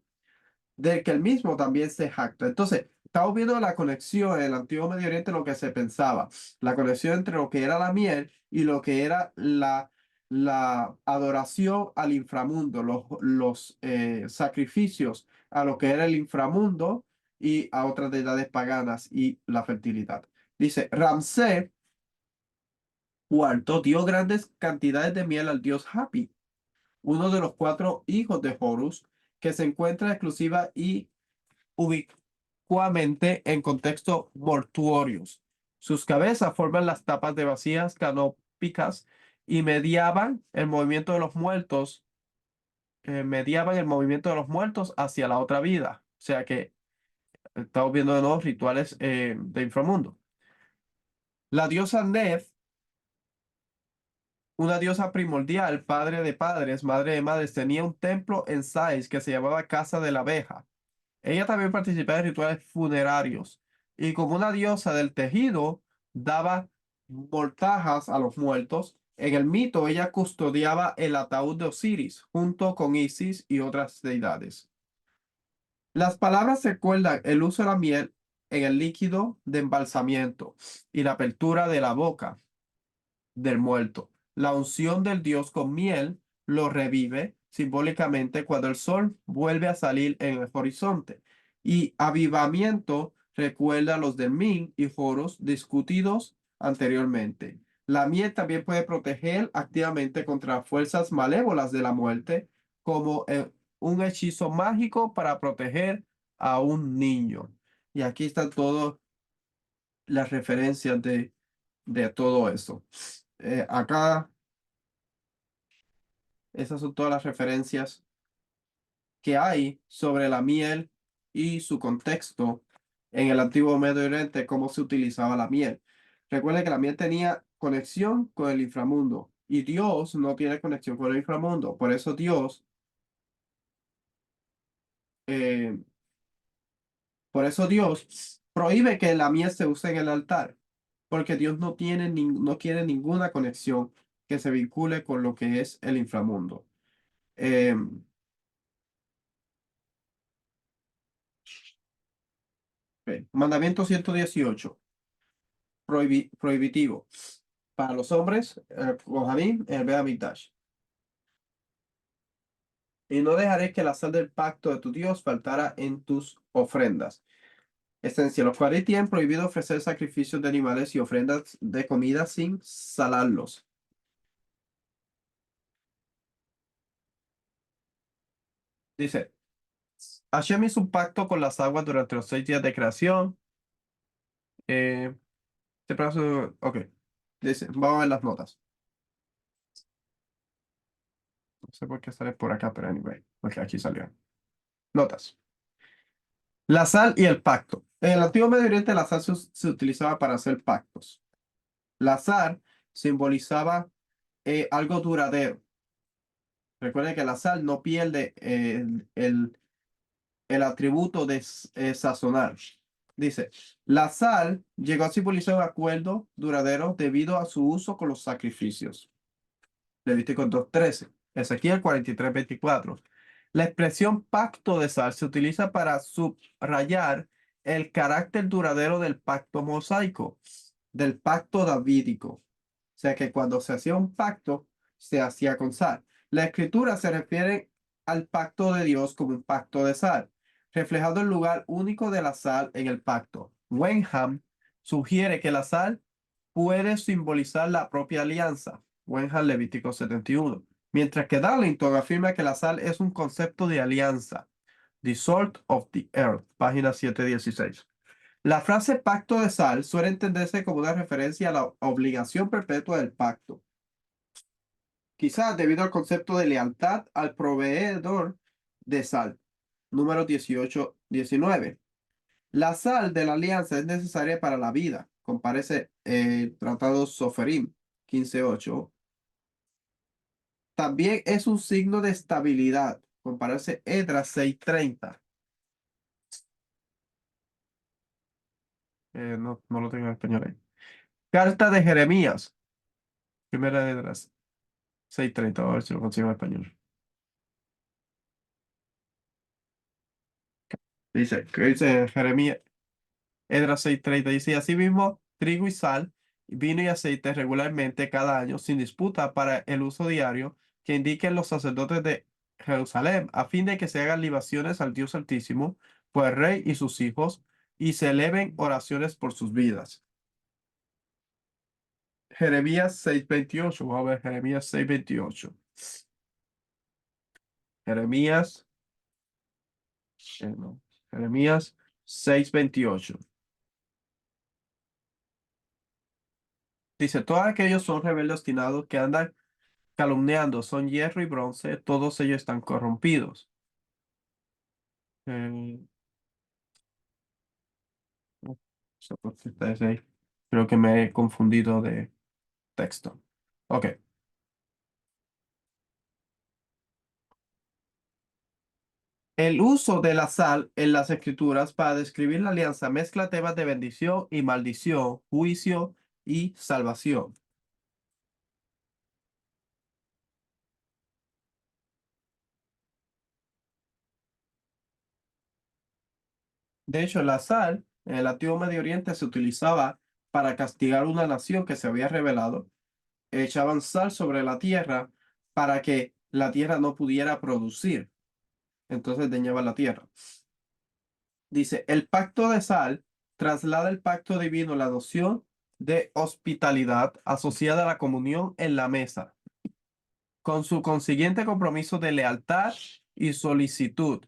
del que el mismo también se jacta. Entonces, estamos viendo la conexión en el antiguo Medio Oriente, lo que se pensaba, la conexión entre lo que era la miel y lo que era la adoración al inframundo, los sacrificios a lo que era el inframundo y a otras deidades paganas y la fertilidad. Dice, Ramsés IV dio grandes cantidades de miel al dios Hapi, uno de los cuatro hijos de Horus, que se encuentra exclusiva y ubicuamente en contextos mortuorios. Sus cabezas forman las tapas de vacías canópicas y mediaban el movimiento de los muertos hacia la otra vida. O sea que estamos viendo de nuevo rituales de inframundo. La diosa Nef, una diosa primordial, padre de padres, madre de madres, tenía un templo en Sais que se llamaba Casa de la Abeja. Ella también participaba en rituales funerarios y como una diosa del tejido daba mortajas a los muertos. En el mito ella custodiaba el ataúd de Osiris junto con Isis y otras deidades. Las palabras recuerdan el uso de la miel en el líquido de embalsamiento y la apertura de la boca del muerto. La unción del dios con miel lo revive simbólicamente cuando el sol vuelve a salir en el horizonte. Y avivamiento recuerda a los de Min y Horus discutidos anteriormente. La miel también puede proteger activamente contra fuerzas malévolas de la muerte, como un hechizo mágico para proteger a un niño. Y aquí están todas las referencias de todo eso. Acá, esas son todas las referencias que hay sobre la miel y su contexto en el antiguo Medio Oriente, cómo se utilizaba la miel. Recuerden que la miel tenía conexión con el inframundo y Dios no tiene conexión con el inframundo. Por eso eh, Dios prohíbe que la miel se use en el altar, porque Dios no quiere ninguna conexión que se vincule con lo que es el inframundo. Eh, Mandamiento 118, prohibitivo. Para los hombres, Kohanim, el Beamigdash. Y no dejaré que la sal del pacto de tu Dios faltara en tus ofrendas. Esencia, los cuales tienen prohibido ofrecer sacrificios de animales y ofrendas de comida sin salarlos. Dice, Hashem hizo un pacto con las aguas durante los 6 días de creación. Este plazo, ok. Dice, vamos a ver las notas. No sé por qué sale por acá, pero anyway, porque aquí salió. Notas. La sal y el pacto. En el antiguo Medio Oriente la sal se utilizaba para hacer pactos. La sal simbolizaba algo duradero. Recuerden que la sal no pierde el atributo de sazonar. Dice, la sal llegó a simbolizar un acuerdo duradero debido a su uso con los sacrificios. Levítico 2:13, Ezequiel 43:24. La expresión pacto de sal se utiliza para subrayar el carácter duradero del pacto mosaico, del pacto davídico. O sea que cuando se hacía un pacto, se hacía con sal. La escritura se refiere al pacto de Dios como un pacto de sal, reflejando el lugar único de la sal en el pacto. Wenham sugiere que la sal puede simbolizar la propia alianza. Wenham, Levítico 71. Mientras que Darlington afirma que la sal es un concepto de alianza. The Salt of the Earth, página 716. La frase pacto de sal suele entenderse como una referencia a la obligación perpetua del pacto, quizás debido al concepto de lealtad al proveedor de sal. Número 18-19. La sal de la alianza es necesaria para la vida. Comparece el Tratado Soferim 15:8. También es un signo de estabilidad. Comparece Edras 6:30. No lo tengo en español ahí. Carta de Jeremías. Primera de Edras 6:30. A ver si lo consigo en español. ¿Qué dice Jeremías? Edras 6:30 dice, asimismo, trigo y sal, vino y aceite regularmente cada año, sin disputa para el uso diario, que indiquen los sacerdotes de Jerusalén, a fin de que se hagan libaciones al Dios Altísimo, por el rey y sus hijos, y se eleven oraciones por sus vidas. Jeremías 6:28, vamos a ver Jeremías 6:28. Jeremías, no, Jeremías 6:28. Dice, todos aquellos son rebeldes obstinados que andan calumniando, son hierro y bronce, todos ellos están corrompidos. Eh, no sé por qué está ese ahí. Creo que me he confundido de texto. Ok. El uso de la sal en las escrituras para describir la alianza mezcla temas de bendición y maldición, juicio y salvación. De hecho, la sal en el antiguo Medio Oriente se utilizaba para castigar una nación que se había rebelado. Echaban sal sobre la tierra para que la tierra no pudiera producir. Entonces dañaba la tierra. Dice, el pacto de sal traslada el pacto divino, la noción de hospitalidad asociada a la comunión en la mesa, con su consiguiente compromiso de lealtad y solicitud.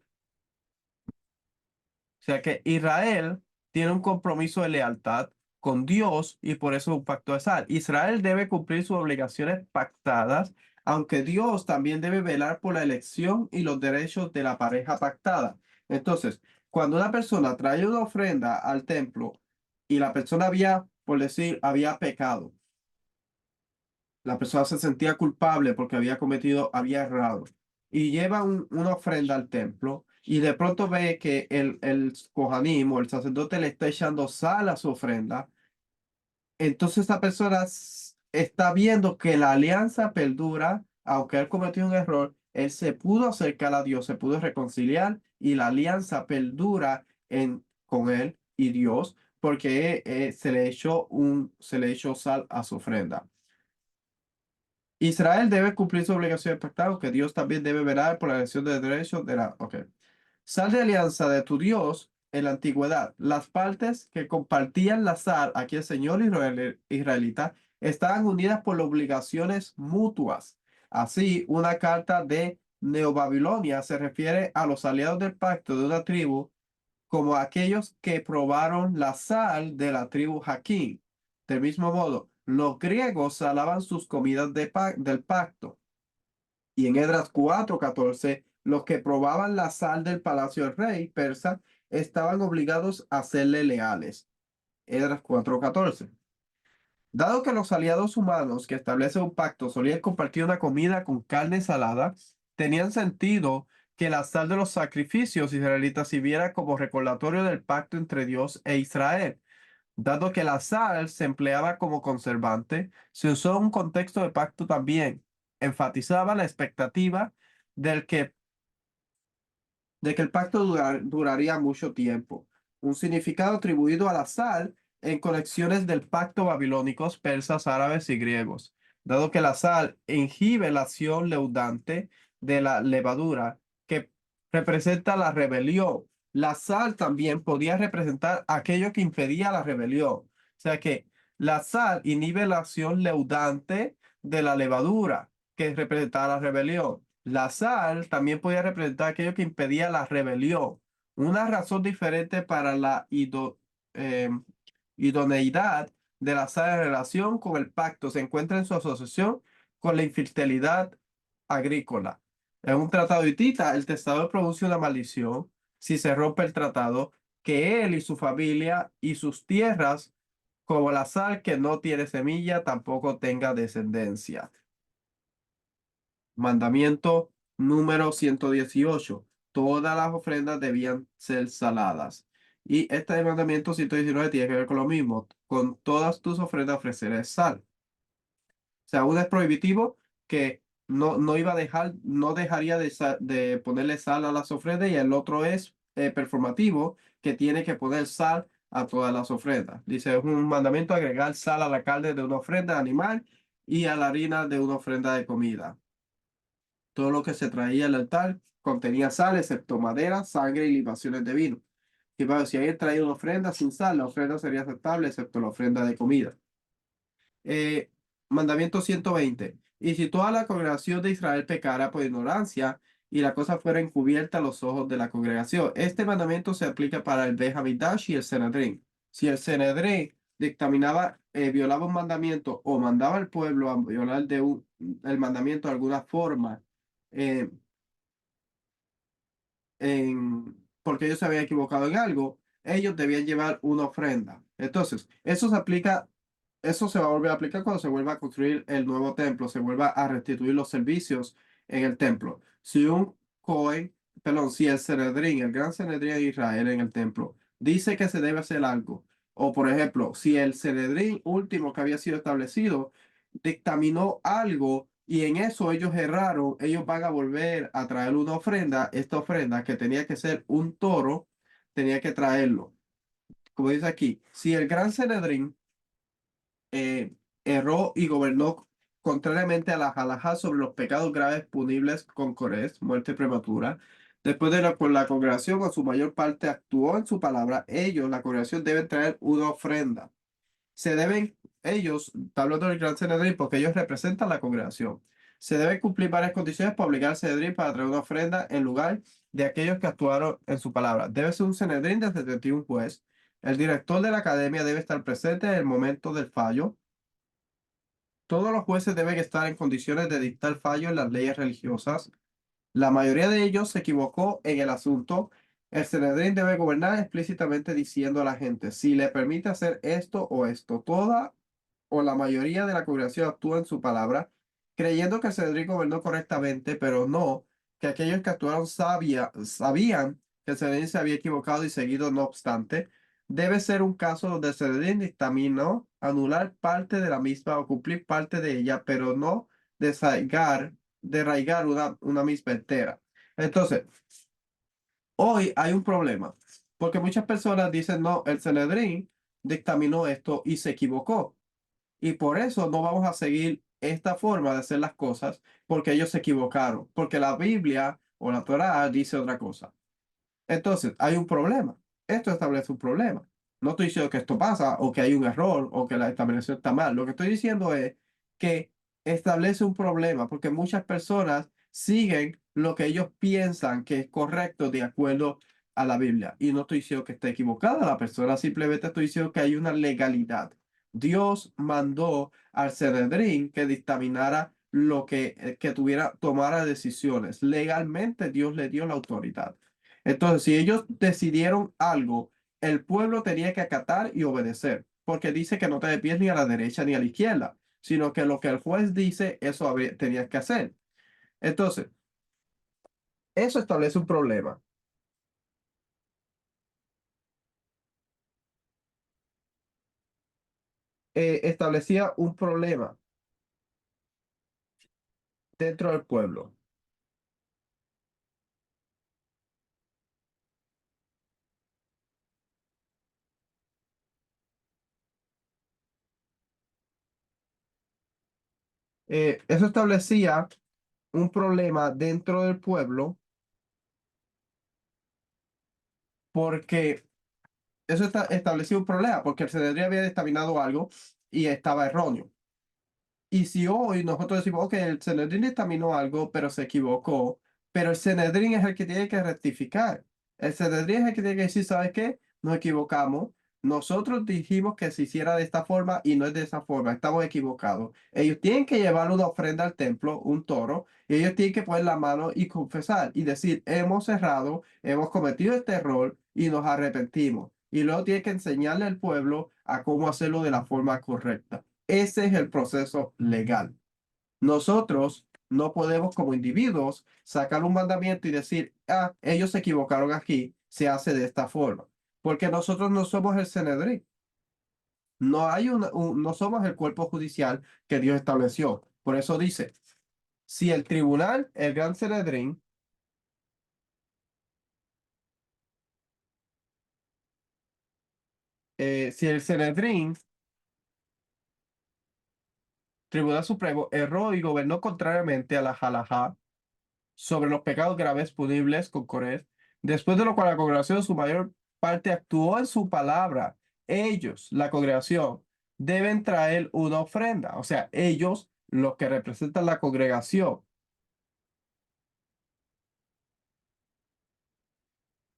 O sea que Israel tiene un compromiso de lealtad con Dios y por eso un pacto de sal. Israel debe cumplir sus obligaciones pactadas, aunque Dios también debe velar por la elección y los derechos de la pareja pactada. Entonces, cuando una persona trae una ofrenda al templo y la persona había, por decir, había pecado, la persona se sentía culpable porque había errado y lleva una ofrenda al templo y de pronto ve que el Kohanim o el sacerdote le está echando sal a su ofrenda. Entonces esta persona está viendo que la alianza perdura, aunque él cometió un error, él se pudo acercar a Dios, se pudo reconciliar y la alianza perdura con él y Dios porque se le echó sal a su ofrenda. Israel debe cumplir su obligación de pactar, que Dios también debe velar por la elección de derechos de la... Ok. Sal de alianza de tu Dios en la antigüedad. Las partes que compartían la sal, aquí el Señor israelita, estaban unidas por obligaciones mutuas. Así, una carta de Neobabilonia se refiere a los aliados del pacto de una tribu como aquellos que probaron la sal de la tribu Jaquín. Del mismo modo, los griegos salaban sus comidas del pacto. Y en Esdras 4:14, los que probaban la sal del palacio del rey persa estaban obligados a serle leales. Esdras 4:14. Dado que los aliados humanos que establecen un pacto solían compartir una comida con carne salada, tenían sentido que la sal de los sacrificios israelitas sirviera como recordatorio del pacto entre Dios e Israel. Dado que la sal se empleaba como conservante, se usó en un contexto de pacto también. Enfatizaba la expectativa del que de que el pacto duraría mucho tiempo. Un significado atribuido a la sal en colecciones del pacto babilónicos, persas, árabes y griegos, dado que la sal inhibe la acción leudante de la levadura, que representa la rebelión. La sal también podía representar aquello que impedía la rebelión. O sea que la sal inhibe la acción leudante de la levadura, que representaba la rebelión. La sal también podía representar aquello que impedía la rebelión. Una razón diferente para la eh, idoneidad de la sal en relación con el pacto se encuentra en su asociación con la infidelidad agrícola. En un tratado hitita, el testador produce una maldición si se rompe el tratado, que él y su familia y sus tierras, como la sal que no tiene semilla, tampoco tenga descendencia. Mandamiento número 118. Todas las ofrendas debían ser saladas. Y este mandamiento 119 tiene que ver con lo mismo. Con todas tus ofrendas ofreceré sal. O sea, uno es prohibitivo que no iba a dejar, no dejaría de ponerle sal a las ofrendas y el otro es performativo que tiene que poner sal a todas las ofrendas. Dice, es un mandamiento agregar sal a la carne de una ofrenda animal y a la harina de una ofrenda de comida. Todo lo que se traía al altar contenía sal, excepto madera, sangre y libaciones de vino. Y bueno, si alguien traía una ofrenda sin sal, la ofrenda sería aceptable, excepto la ofrenda de comida. Eh, Mandamiento 120. Y si toda la congregación de Israel pecara por ignorancia y la cosa fuera encubierta a los ojos de la congregación, este mandamiento se aplica para el Beit Hamidash y el Sanedrín. Si el Sanedrín dictaminaba, violaba un mandamiento o mandaba al pueblo a violar el mandamiento de alguna forma, eh, porque ellos se habían equivocado en algo, ellos debían llevar una ofrenda. Entonces, eso se va a volver a aplicar cuando se vuelva a construir el nuevo templo, se vuelva a restituir los servicios en el templo. Si un Cohen, perdón, si el Sanedrín, el gran Sanedrín de Israel en el templo, dice que se debe hacer algo, o por ejemplo, si el Sanedrín último que había sido establecido dictaminó algo y en eso ellos erraron, ellos van a volver a traer una ofrenda, esta ofrenda que tenía que ser un toro, tenía que traerlo. Como dice aquí, si el gran Sanedrín eh, erró y gobernó contrariamente a la halajá sobre los pecados graves punibles con Corés, muerte prematura. Después de la congregación, o su mayor parte actuó en su palabra, ellos, la congregación, deben traer una ofrenda. Está hablando del gran Sanedrín porque ellos representan la congregación. Se deben cumplir varias condiciones para obligar al Sanedrín para traer una ofrenda en lugar de aquellos que actuaron en su palabra. Debe ser un Sanedrín de 71 juez. El director de la academia debe estar presente en el momento del fallo. Todos los jueces deben estar en condiciones de dictar fallo en las leyes religiosas. La mayoría de ellos se equivocó en el asunto. El Sanedrín debe gobernar explícitamente diciendo a la gente, si le permite hacer esto o esto, toda o la mayoría de la congregación actúa en su palabra, creyendo que el Sanedrín gobernó correctamente, pero no, que aquellos que actuaron sabían que el Sanedrín se había equivocado y seguido no obstante. Debe ser un caso donde el Sanedrín dictaminó anular parte de la misma o cumplir parte de ella, pero no desarraigar de arraigar una misma entera. Entonces, hoy hay un problema, porque muchas personas dicen, no, el Sanedrín dictaminó esto y se equivocó, y por eso no vamos a seguir esta forma de hacer las cosas, porque ellos se equivocaron, porque la Biblia o la Torá dice otra cosa. Entonces, hay un problema. Esto establece un problema. No estoy diciendo que esto pasa o que hay un error o que la establecición está mal. Lo que estoy diciendo es que establece un problema porque muchas personas siguen lo que ellos piensan que es correcto de acuerdo a la Biblia. Y no estoy diciendo que esté equivocada la persona, simplemente estoy diciendo que hay una legalidad. Dios mandó al Sanedrín que dictaminara lo que tomara decisiones. Legalmente Dios le dio la autoridad. Entonces, si ellos decidieron algo, el pueblo tenía que acatar y obedecer, porque dice que no te desvíes ni a la derecha ni a la izquierda, sino que lo que el juez dice, eso tenías que hacer. Entonces, eso establece un problema. Establecía un problema dentro del pueblo. Eso establecía un problema dentro del pueblo porque eso establecía un problema, porque el Sanedrín había dictaminado algo y estaba erróneo. Y si hoy nosotros decimos, ok, el Sanedrín examinó algo, pero se equivocó, pero el Sanedrín es el que tiene que rectificar. El Sanedrín es el que tiene que decir, ¿sabes qué? Nos equivocamos. Nosotros dijimos que se hiciera de esta forma y no es de esa forma. Estamos equivocados. Ellos tienen que llevar una ofrenda al templo, un toro, y ellos tienen que poner la mano y confesar y decir, hemos errado, hemos cometido este error y nos arrepentimos. Y luego tienen que enseñarle al pueblo a cómo hacerlo de la forma correcta. Ese es el proceso legal. Nosotros no podemos como individuos sacar un mandamiento y decir, ah, ellos se equivocaron aquí, se hace de esta forma. Porque nosotros no somos el Sanedrín. No hay no somos el cuerpo judicial que Dios estableció. Por eso dice, si el tribunal, el gran Sanedrín, si el Sanedrín, Tribunal Supremo, erró y gobernó contrariamente a la halajá, sobre los pecados graves punibles con Corés, después de lo cual la congregación en su mayor parte actuó en su palabra. Ellos, la congregación, deben traer una ofrenda, o sea, ellos, los que representan la congregación.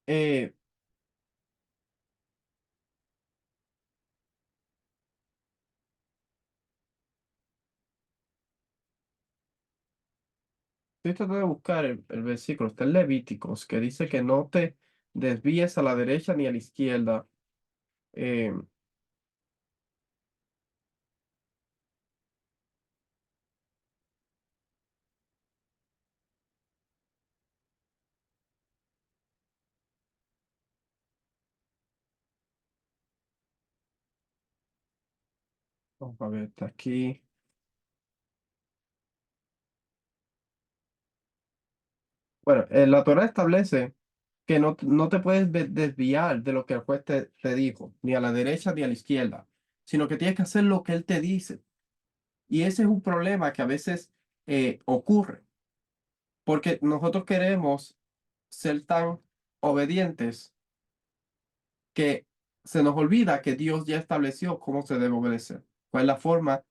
Eh, Estoy tratando de buscar el versículo, está en Levíticos, que dice que no te desvíes a la derecha ni a la izquierda. Eh, Vamos a ver, está aquí. Bueno, la Torá establece que no te puedes desviar de lo que el juez te dijo, ni a la derecha ni a la izquierda, sino que tienes que hacer lo que él te dice. Y ese es un problema que a veces ocurre, porque nosotros queremos ser tan obedientes que se nos olvida que Dios ya estableció cómo se debe obedecer, cuál es la forma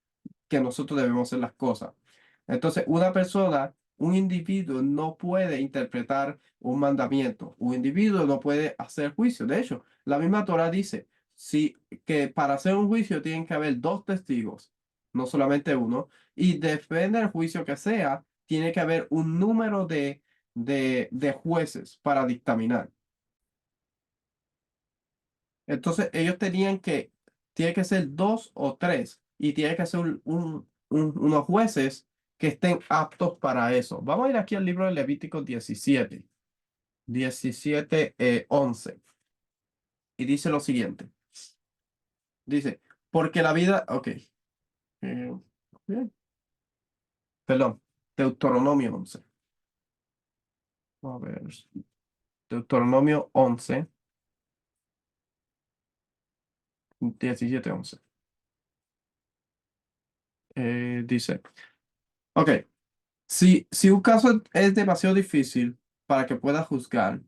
que nosotros debemos hacer las cosas. Entonces, una persona, un individuo no puede interpretar un mandamiento. Un individuo no puede hacer juicio. De hecho, la misma Torah dice sí, que para hacer un juicio tienen que haber dos testigos, no solamente uno. Y depende del juicio que sea, tiene que haber un número de jueces para dictaminar. Entonces, ellos tiene que ser dos o tres, y tiene que ser unos jueces que estén aptos para eso. Vamos a ir aquí al libro de Levítico 17, 17, 11, y dice lo siguiente. Dice, porque la vida, ok, ok, perdón, Deuteronomio 11. A ver, Deuteronomio 11, 17, 11. Dice, ok, si un caso es demasiado difícil para que pueda juzgar,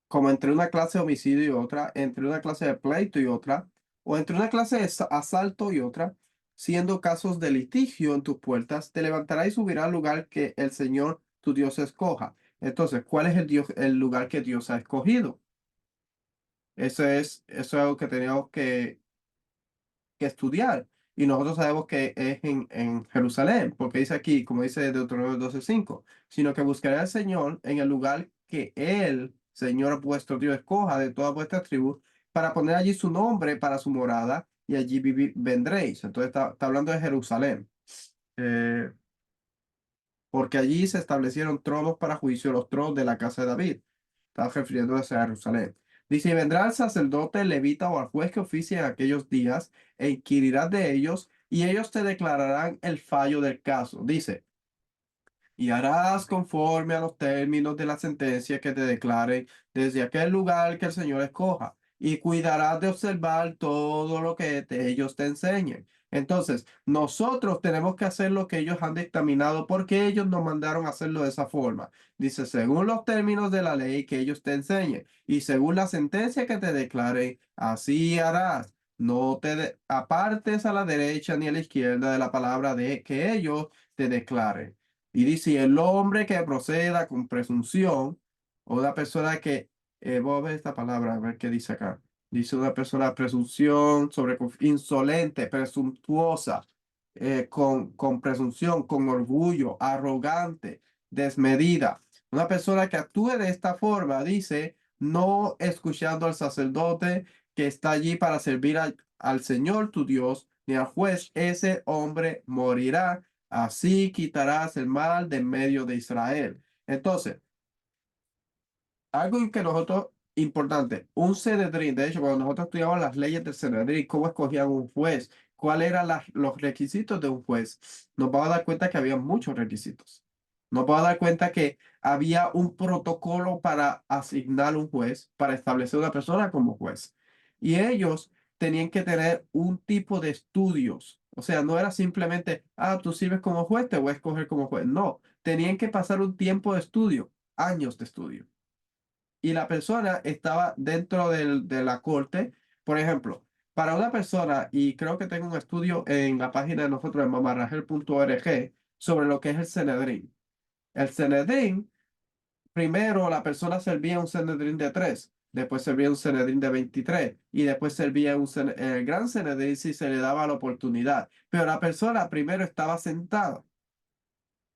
como entre una clase de homicidio y otra, entre una clase de pleito y otra, o entre una clase de asalto y otra, siendo casos de litigio en tus puertas, te levantarás y subirás al lugar que el Señor tu Dios escoja. Entonces, ¿cuál es el lugar que Dios ha escogido? Eso es algo que tenemos que estudiar. Y nosotros sabemos que es en Jerusalén, porque dice aquí, como dice Deuteronomio 12:5, sino que buscaré al Señor en el lugar que Él, Señor vuestro Dios, escoja de todas vuestras tribus, para poner allí su nombre para su morada, y allí vendréis. Entonces está hablando de Jerusalén. Eh, Porque allí se establecieron tronos para juicio, los tronos de la casa de David. Estaba refiriéndose a Jerusalén. Dice, y vendrá el sacerdote, el levita o al juez que oficie en aquellos días, e inquirirás de ellos, y ellos te declararán el fallo del caso. Dice, y harás conforme a los términos de la sentencia que te declare desde aquel lugar que el Señor escoja, y cuidarás de observar todo lo que ellos te enseñen. Entonces, nosotros tenemos que hacer lo que ellos han dictaminado, porque ellos nos mandaron a hacerlo de esa forma. Dice, según los términos de la ley que ellos te enseñen, y según la sentencia que te declare, así harás. No apartes a la derecha ni a la izquierda de la palabra de que ellos te declaren. Y dice, el hombre que proceda con presunción, o una persona que, voy a ver esta palabra, a ver qué dice acá. Dice una persona presunción, insolente, presuntuosa, con presunción, con orgullo, arrogante, desmedida. Una persona que actúe de esta forma, dice, no escuchando al sacerdote que está allí para servir al Señor tu Dios, ni al juez, ese hombre morirá. Así quitarás el mal de en medio de Israel. Entonces, algo en que nosotros, importante, un Sanedrín, de hecho, cuando nosotros estudiamos las leyes del Sanedrín, cómo escogían un juez, cuáles eran los requisitos de un juez, nos vamos a dar cuenta que había muchos requisitos. Nos vamos a dar cuenta que había un protocolo para asignar un juez, para establecer una persona como juez. Y ellos tenían que tener un tipo de estudios. O sea, no era simplemente, tú sirves como juez, te voy a escoger como juez. No, tenían que pasar un tiempo de estudio, años de estudio, y la persona estaba dentro de la corte. Por ejemplo, para una persona, y creo que tengo un estudio en la página de nosotros en mamarrajel.org sobre lo que es el Sanedrín. El Sanedrín, primero la persona servía un Sanedrín de 3, después servía un Sanedrín de 23, y después servía el gran Sanedrín si se le daba la oportunidad. Pero la persona primero estaba sentada.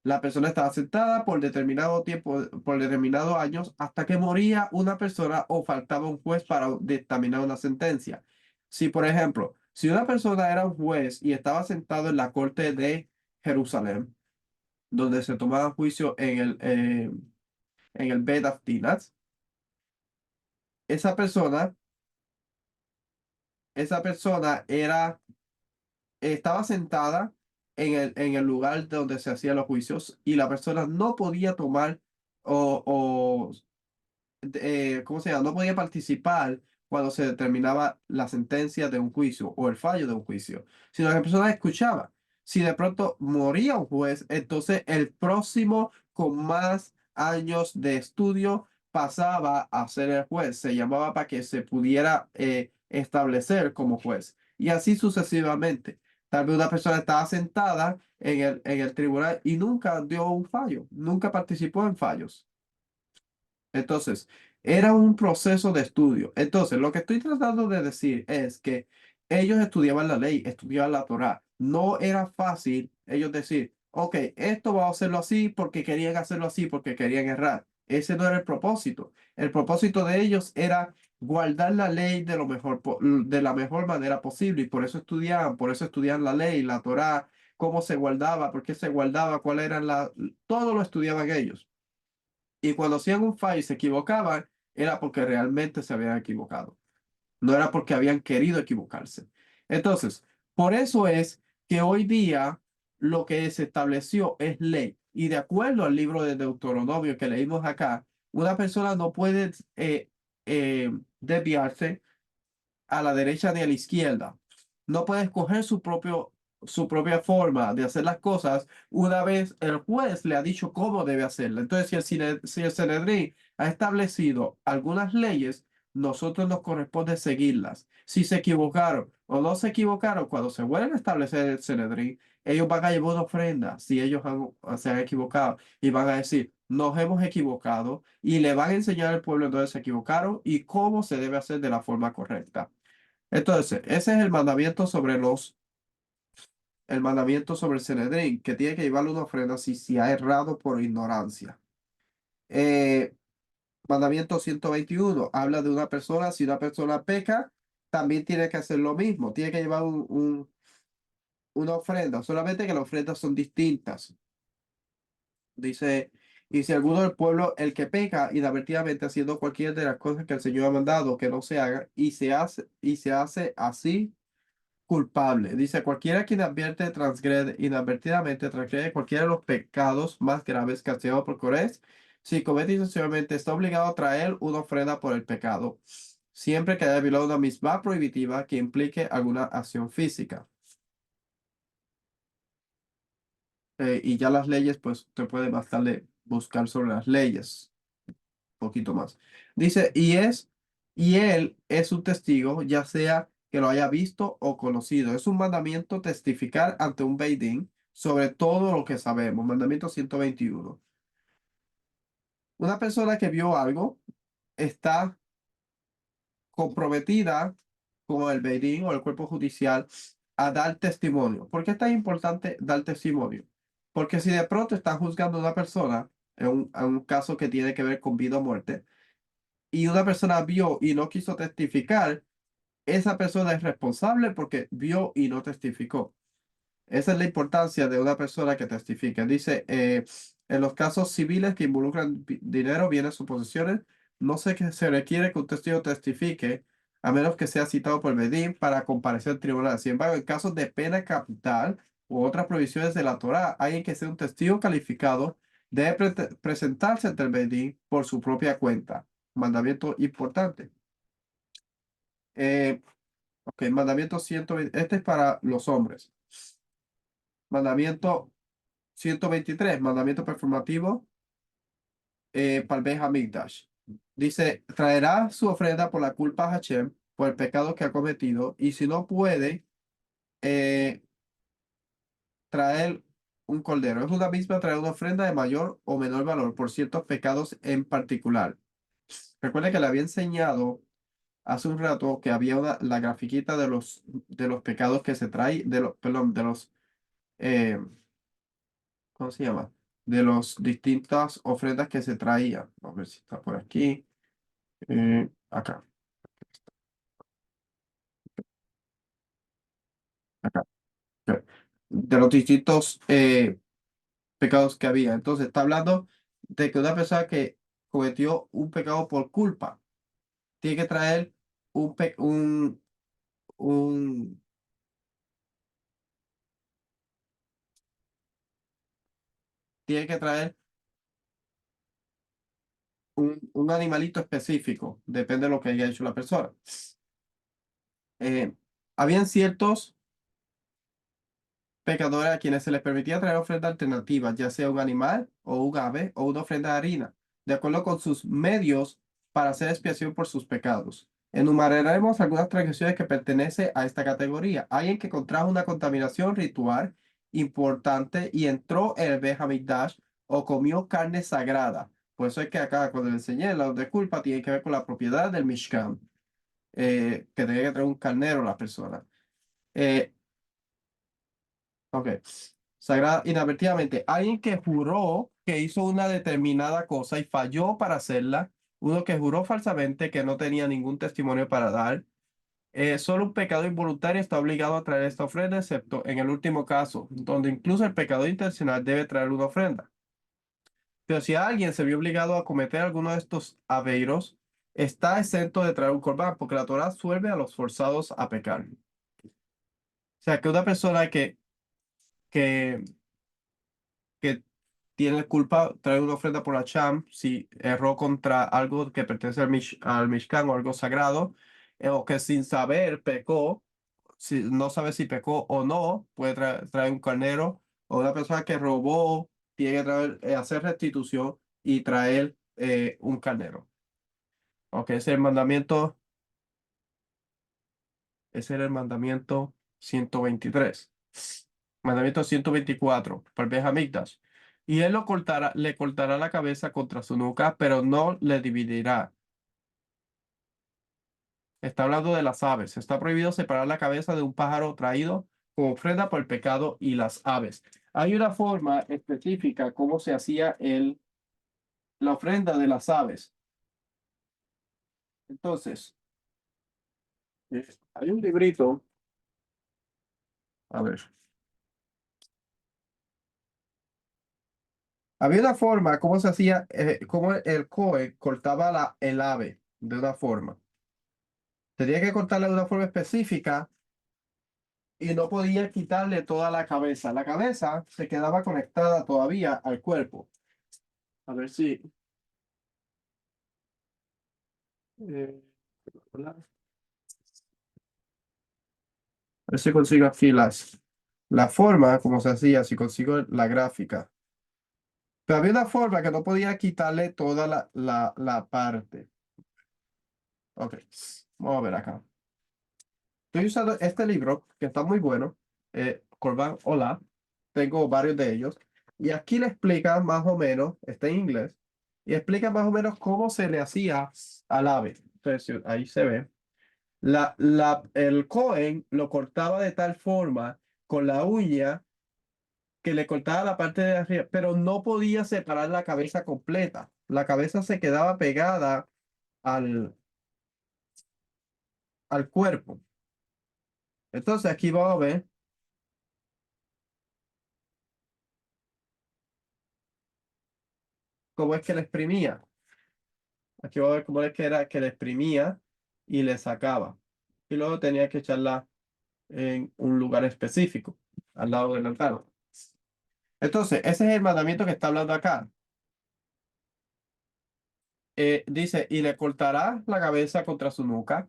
La persona estaba sentada por determinado tiempo, por determinados años, hasta que moría una persona o faltaba un juez para dictaminar una sentencia. Si, por ejemplo, si una persona era un juez y estaba sentado en la corte de Jerusalén, donde se tomaba juicio en el Bet Aftinat, esa persona, esa persona estaba sentada en el lugar donde se hacían los juicios, y la persona no podía tomar o ¿cómo se llama? No podía participar cuando se determinaba la sentencia de un juicio o el fallo de un juicio, sino que la persona escuchaba. Si de pronto moría un juez, entonces el próximo con más años de estudio pasaba a ser el juez. Se llamaba para que se pudiera establecer como juez. Y así sucesivamente. Tal vez una persona estaba sentada en el tribunal y nunca dio un fallo, nunca participó en fallos. Entonces, era un proceso de estudio. Entonces, lo que estoy tratando de decir es que ellos estudiaban la ley, estudiaban la Torá. No era fácil ellos decir, ok, esto vamos a hacerlo así porque querían hacerlo así, porque querían errar. Ese no era el propósito. El propósito de ellos era guardar la ley de lo mejor, de la mejor manera posible. Y por eso estudiaban la ley, la Torá, cómo se guardaba, por qué se guardaba, cuál eran todo lo estudiaban ellos. Y cuando hacían un fallo y se equivocaban, era porque realmente se habían equivocado. No era porque habían querido equivocarse. Entonces, por eso es que hoy día lo que se estableció es ley. Y de acuerdo al libro de Deuteronomio que leímos acá, una persona no puede desviarse a la derecha ni a la izquierda. No puede escoger su propia forma de hacer las cosas una vez el juez le ha dicho cómo debe hacerla. Entonces, si el Sanedrín ha establecido algunas leyes, nosotros nos corresponde seguirlas. Si se equivocaron o no se equivocaron, cuando se vuelven a establecer el Sanedrín, ellos van a llevar una ofrenda si ellos se han equivocado y van a decir, nos hemos equivocado y le van a enseñar al pueblo dónde se equivocaron y cómo se debe hacer de la forma correcta. Entonces, ese es el mandamiento sobre el Sanedrín, que tiene que llevarle una ofrenda si ha errado por ignorancia. Eh, Mandamiento 121 habla de una persona, si una persona peca, también tiene que hacer lo mismo, tiene que llevar una ofrenda, solamente que las ofrendas son distintas. Dice, y si alguno del pueblo, el que peca inadvertidamente haciendo cualquiera de las cosas que el Señor ha mandado que no se haga, y se hace así culpable. Dice, cualquiera que inadvertidamente transgrede cualquiera de los pecados más graves castigados por Corés, si comete intencionalmente, está obligado a traer una ofrenda por el pecado, siempre que haya violado una misma prohibitiva que implique alguna acción física. Y ya las leyes, pues te puede bastarle buscar sobre las leyes poquito más. Dice, y él es un testigo, ya sea que lo haya visto o conocido. Es un mandamiento testificar ante un Beidín sobre todo lo que sabemos. Mandamiento 121. Una persona que vio algo está comprometida con el Beidín o el cuerpo judicial a dar testimonio. ¿Por qué es tan importante dar testimonio? Porque si de pronto está juzgando a una persona en un caso que tiene que ver con vida o muerte, y una persona vio y no quiso testificar, esa persona es responsable porque vio y no testificó. Esa es la importancia de una persona que testifique. Dice, en los casos civiles que involucran dinero, bienes o posesiones, no sé que se requiere que un testigo testifique, a menos que sea citado por el Bedín para comparecer al tribunal. Sin embargo, en casos de pena capital u otras provisiones de la Torá, alguien que sea un testigo calificado debe presentarse ante el Bedín por su propia cuenta. Mandamiento importante. Eh, ok, mandamiento 120. Este es para los hombres. Mandamiento 123, mandamiento performativo para el Beit Hamikdash. Dice, traerá su ofrenda por la culpa a Hashem, por el pecado que ha cometido, y si no puede, eh, traer un cordero. Es una misma traer una ofrenda de mayor o menor valor por ciertos pecados en particular. Recuerda que le había enseñado hace un rato que había la grafiquita de los pecados que se trae, perdón, eh, ¿cómo se llama? De las distintas ofrendas que se traían. Vamos a ver si está por aquí. Acá, acá. Ok. De los distintos pecados que había. Entonces, está hablando de que una persona que cometió un pecado por culpa tiene que traer un, pe- un, tiene que traer un animalito específico. Depende de lo que haya hecho la persona. Eh, Habían ciertos pecadores a quienes se les permitía traer ofrenda alternativa, ya sea un animal o un ave o una ofrenda de harina, de acuerdo con sus medios para hacer expiación por sus pecados. Enumeraremos algunas transgresiones que pertenecen a esta categoría. Alguien que contrajo una contaminación ritual importante y entró en el Beit HaMikdash o comió carne sagrada. Por eso es que acá cuando le enseñé la de culpa tiene que ver con la propiedad del Mishkan, que tenía que traer un carnero a la persona. Eh, ok. Sagrada, inadvertidamente, alguien que juró que hizo una determinada cosa y falló para hacerla, uno que juró falsamente que no tenía ningún testimonio para dar. Solo un pecador involuntario está obligado a traer esta ofrenda, excepto en el último caso, donde incluso el pecador intencional debe traer una ofrenda. Pero si alguien se vio obligado a cometer alguno de estos aveiros, está exento de traer un corbán, porque la Torá suelve a los forzados a pecar. O sea, que una persona que, que tiene culpa trae una ofrenda por la Cham, si erró contra algo que pertenece al Mishkan o algo sagrado, o que sin saber pecó, si no sabe si pecó o no, puede traer un carnero, o una persona que robó tiene que hacer restitución y traer un carnero. Ok, ese era el mandamiento 123. Mandamiento 124 para el Behamikdash. Y él le cortará la cabeza contra su nuca, pero no le dividirá. Está hablando de las aves. Está prohibido separar la cabeza de un pájaro traído como ofrenda por el pecado y las aves. Hay una forma específica cómo se hacía la ofrenda de las aves. Entonces, hay un librito. A ver. Había una forma cómo se hacía, cómo el Cohen cortaba el ave de una forma. Tenía que cortarla de una forma específica y no podía quitarle toda la cabeza. La cabeza se quedaba conectada todavía al cuerpo. A ver si. eh, a ver si consigo aquí la forma como se hacía, si consigo la gráfica. Pero había una forma que no podía quitarle toda la parte. Ok, vamos a ver acá. Estoy usando este libro que está muy bueno, Corban Hola. Tengo varios de ellos. Y aquí le explica más o menos, está en inglés, y explica más o menos cómo se le hacía al ave. Entonces, ahí se ve. El Cohen lo cortaba de tal forma con la uña que le cortaba la parte de arriba, pero no podía separar la cabeza completa. La cabeza se quedaba pegada al, al cuerpo. Entonces, aquí vamos a ver cómo es que le exprimía. Aquí voy a ver cómo es que era que le exprimía y le sacaba. Y luego tenía que echarla en un lugar específico, al lado del altar. Entonces, ese es el mandamiento que está hablando acá. Dice, y le cortará la cabeza contra su nuca,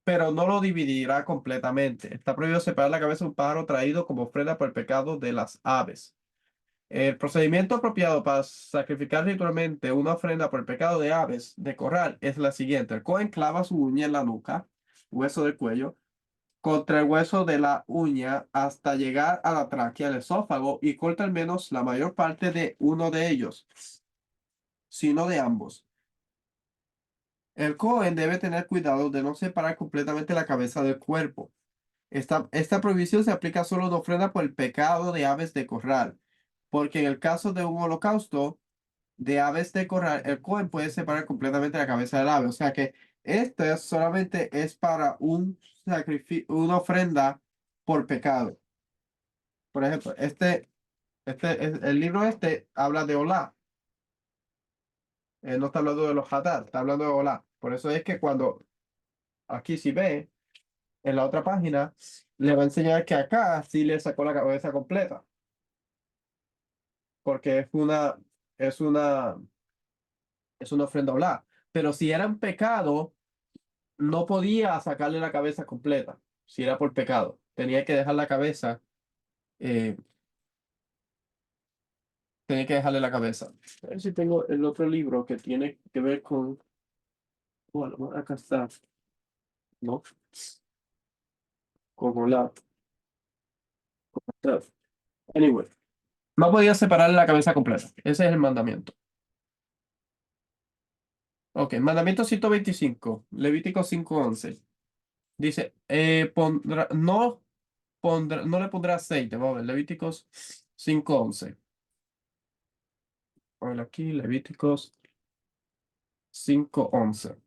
pero no lo dividirá completamente. Está prohibido separar la cabeza de un pájaro traído como ofrenda por el pecado de las aves. El procedimiento apropiado para sacrificar ritualmente una ofrenda por el pecado de aves de corral es la siguiente. El cohen clava su uña en la nuca, hueso del cuello, contra el hueso de la uña hasta llegar a la tráquea, el esófago, y corta al menos la mayor parte de uno de ellos, sino de ambos. El cohen debe tener cuidado de no separar completamente la cabeza del cuerpo. Esta prohibición se aplica solo a una ofrenda por el pecado de aves de corral, porque en el caso de un holocausto, de aves de corral, el Cohen puede separar completamente la cabeza del ave. O sea que solamente es para un sacrificio, una ofrenda por pecado. Por ejemplo, el libro este habla de Olá. No está hablando de los Hadad, está hablando de Olá. Por eso es que cuando aquí si ve, en la otra página, le va a enseñar que acá sí le sacó la cabeza completa. Porque es una, es una ofrenda Olá. Pero si era un pecado, no podía sacarle la cabeza completa, si era por pecado. Tenía que dejar la cabeza, eh, tenía que dejarle la cabeza. A ver si tengo el otro libro que tiene que ver con, bueno, acá está. No, como la... Anyway, no podía separar la cabeza completa. Ese es el mandamiento. Ok, mandamiento 125, Levítico 5:11. Dice, no le pondrá aceite. Vamos a ver, Levíticos 5:11. Vamos a ver aquí, Levíticos 5:11.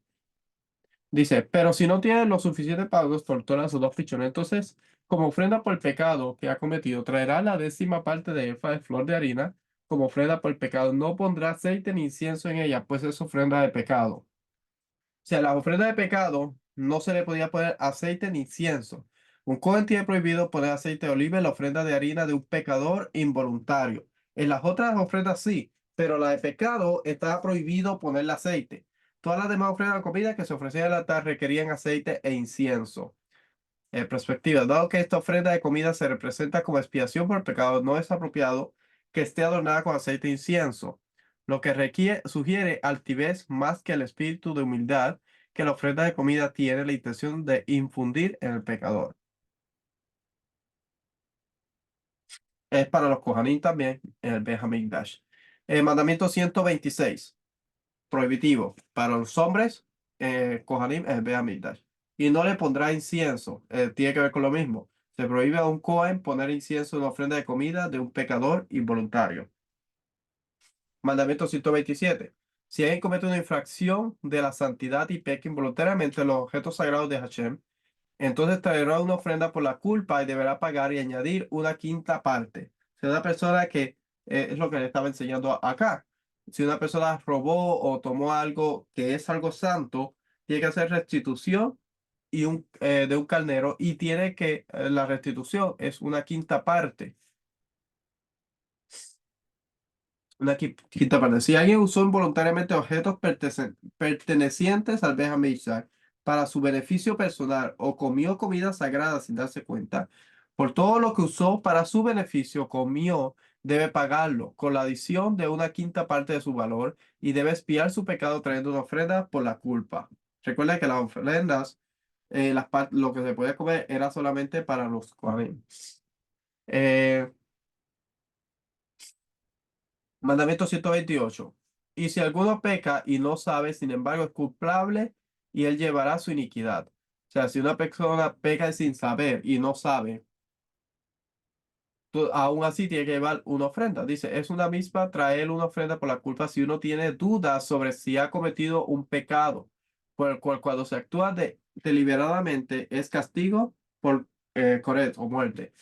Dice, pero si no tiene los suficientes pagos por todas sus dos pichones, entonces, como ofrenda por el pecado que ha cometido, traerá la 10ª parte de efa de flor de harina, como ofrenda por el pecado. No pondrá aceite ni incienso en ella, pues es ofrenda de pecado. Sea, a la ofrenda de pecado no se le podía poner aceite ni incienso. Un cohen tiene prohibido poner aceite de oliva en la ofrenda de harina de un pecador involuntario. En las otras ofrendas sí, pero la de pecado estaba prohibido ponerle aceite. Todas las demás ofrendas de comida que se ofrecían al altar requerían aceite e incienso. Perspectiva, dado que esta ofrenda de comida se representa como expiación por el pecado, no es apropiado que esté adornada con aceite e incienso, lo que sugiere altivez más que el espíritu de humildad que la ofrenda de comida tiene la intención de infundir en el pecador. Es para los Kohanim también, en el Beit HaMikdash. Mandamiento 126. Prohibitivo para los hombres, Kohanim, el Beit HaMikdash. Y no le pondrá incienso, tiene que ver con lo mismo. Se prohíbe a un Cohen poner incienso en la ofrenda de comida de un pecador involuntario. Mandamiento 127. Si alguien comete una infracción de la santidad y peca involuntariamente los objetos sagrados de Hashem, entonces traerá una ofrenda por la culpa y deberá pagar y añadir una quinta parte. Si una persona que, es lo que le estaba enseñando acá, si una persona robó o tomó algo que es algo santo, tiene que hacer restitución de un carnero y tiene que, la restitución es una quinta parte. Una quinta parte. Si alguien usó involuntariamente objetos pertenecientes al Beit HaMikdash para su beneficio personal o comió comida sagrada sin darse cuenta, por todo lo que usó para su beneficio, comió, debe pagarlo con la adición de una quinta parte de su valor y debe expiar su pecado trayendo una ofrenda por la culpa. Recuerda que las ofrendas, lo que se podía comer era solamente para los Kohanim. Eh, Mandamiento 128. Y si alguno peca y no sabe, sin embargo, es culpable y él llevará su iniquidad. O sea, si una persona peca sin saber y no sabe, aún así tiene que llevar una ofrenda. Dice, es una misma traer una ofrenda por la culpa si uno tiene dudas sobre si ha cometido un pecado, por el cual cuando se actúa deliberadamente es castigo por correcto o muerte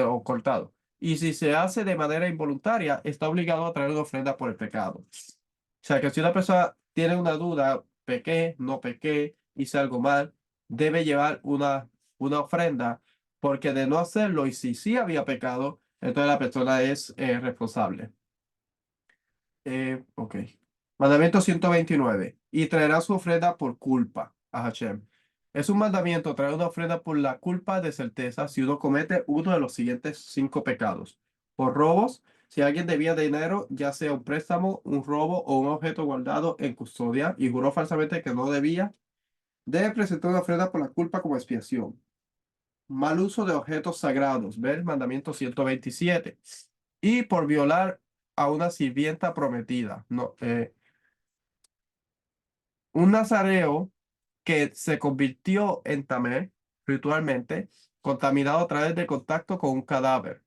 o cortado. Y si se hace de manera involuntaria, está obligado a traer una ofrenda por el pecado. O sea que si una persona tiene una duda, pequé, no pequé, hice algo mal, debe llevar una ofrenda, porque de no hacerlo, y si sí había pecado, entonces la persona es responsable. Ok. Mandamiento 129. Y traerá su ofrenda por culpa a Hashem. Es un mandamiento traer una ofrenda por la culpa de certeza si uno comete uno de los siguientes 5 pecados. Por robos, si alguien debía dinero, ya sea un préstamo, un robo o un objeto guardado en custodia y juró falsamente que no debía, debe presentar una ofrenda por la culpa como expiación. Mal uso de objetos sagrados. Ver mandamiento 127. Y por violar a una sirvienta prometida. No, un nazareo que se convirtió en tamé ritualmente, contaminado a través de contacto con un cadáver.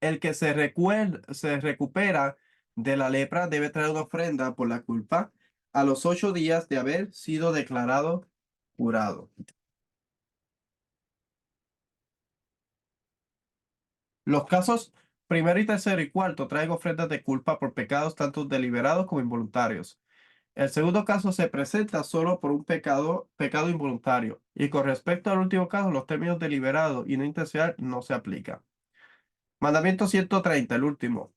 El que se recupera de la lepra debe traer una ofrenda por la culpa a los 8 días de haber sido declarado curado. Los casos primero y tercero y cuarto traen ofrendas de culpa por pecados tanto deliberados como involuntarios. El segundo caso se presenta solo por un pecado involuntario. Y con respecto al último caso, los términos deliberado y no intencional no se aplican. Mandamiento 130, el último.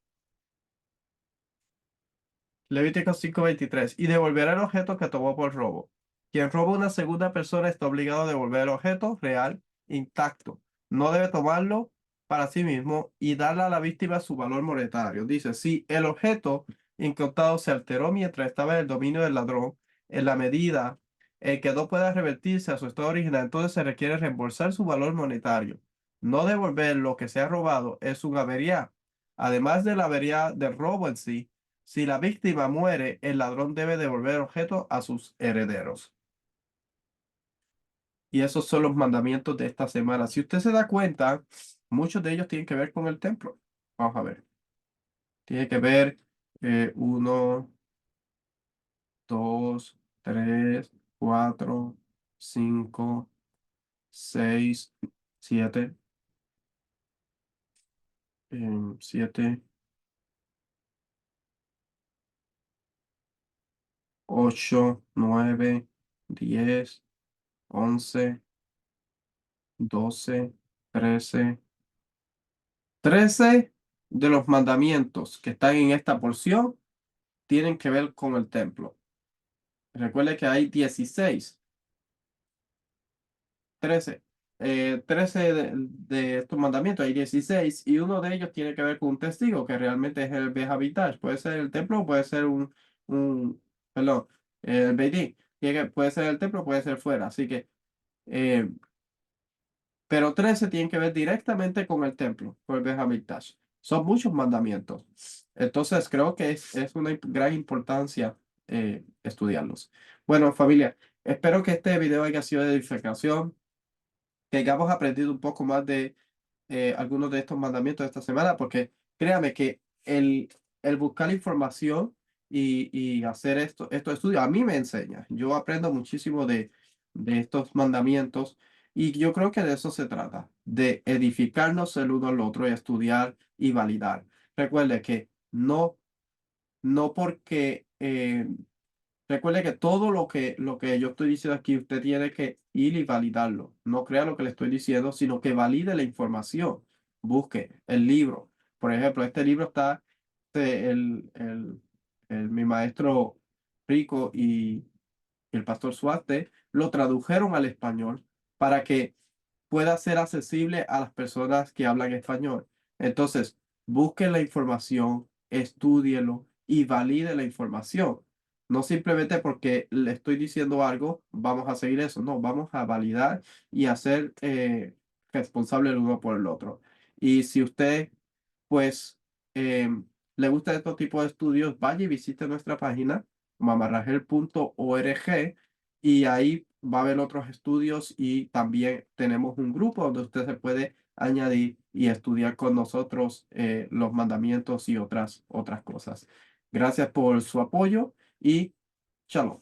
Levítico 5:23. Y devolverá el objeto que tomó por robo. Quien roba a una segunda persona está obligado a devolver el objeto real intacto. No debe tomarlo para sí mismo y darle a la víctima su valor monetario. Dice, si el objeto incautado se alteró mientras estaba en el dominio del ladrón, en la medida en que no pueda revertirse a su estado original, entonces se requiere reembolsar su valor monetario. No devolver lo que se ha robado es un avería. Además de la avería del robo en sí, si la víctima muere, el ladrón debe devolver el objeto a sus herederos. Y esos son los mandamientos de esta semana. Si usted se da cuenta, muchos de ellos tienen que ver con el templo. Vamos a ver. Tiene que ver 1, 2, 3, 4, 5, 6, 7, 7, 8, 9, 10, 11, 12, 13. 13 de los mandamientos que están en esta porción tienen que ver con el templo. Recuerde que hay 16, 13, 13 de estos mandamientos, hay 16 y uno de ellos tiene que ver con un testigo que realmente es el Behabitaj. Puede ser el templo o puede ser perdón, el Beit Din. Puede ser el templo, puede ser fuera. Así que, eh, pero 13 tienen que ver directamente con el templo, con el Beit HaMikdash. Son muchos mandamientos. Entonces, creo que es una gran importancia estudiarlos. Bueno, familia, espero que este video haya sido de edificación, que hayamos aprendido un poco más de algunos de estos mandamientos de esta semana, porque créame que el buscar información y hacer estos estudios a mí me enseña. Yo aprendo muchísimo de estos mandamientos y yo creo que de eso se trata, de edificarnos el uno al otro y estudiar y validar. Recuerde que no porque recuerde que todo lo que yo estoy diciendo aquí, usted tiene que ir y validarlo. No crea lo que le estoy diciendo, sino que valide la información. Busque el libro. Por ejemplo, este libro está, mi maestro Rico y el pastor Suarte lo tradujeron al español para que pueda ser accesible a las personas que hablan español. Entonces, busquen la información, estúdielo y valide la información. No simplemente porque le estoy diciendo algo, vamos a seguir eso. No, vamos a validar y a ser responsable el uno por el otro. Y si usted, pues, le gusta este tipo de estudios, vaya y visite nuestra página mamarragel.org y ahí va a haber otros estudios y también tenemos un grupo donde usted se puede añadir y estudiar con nosotros los mandamientos y otras cosas. Gracias por su apoyo y shalom.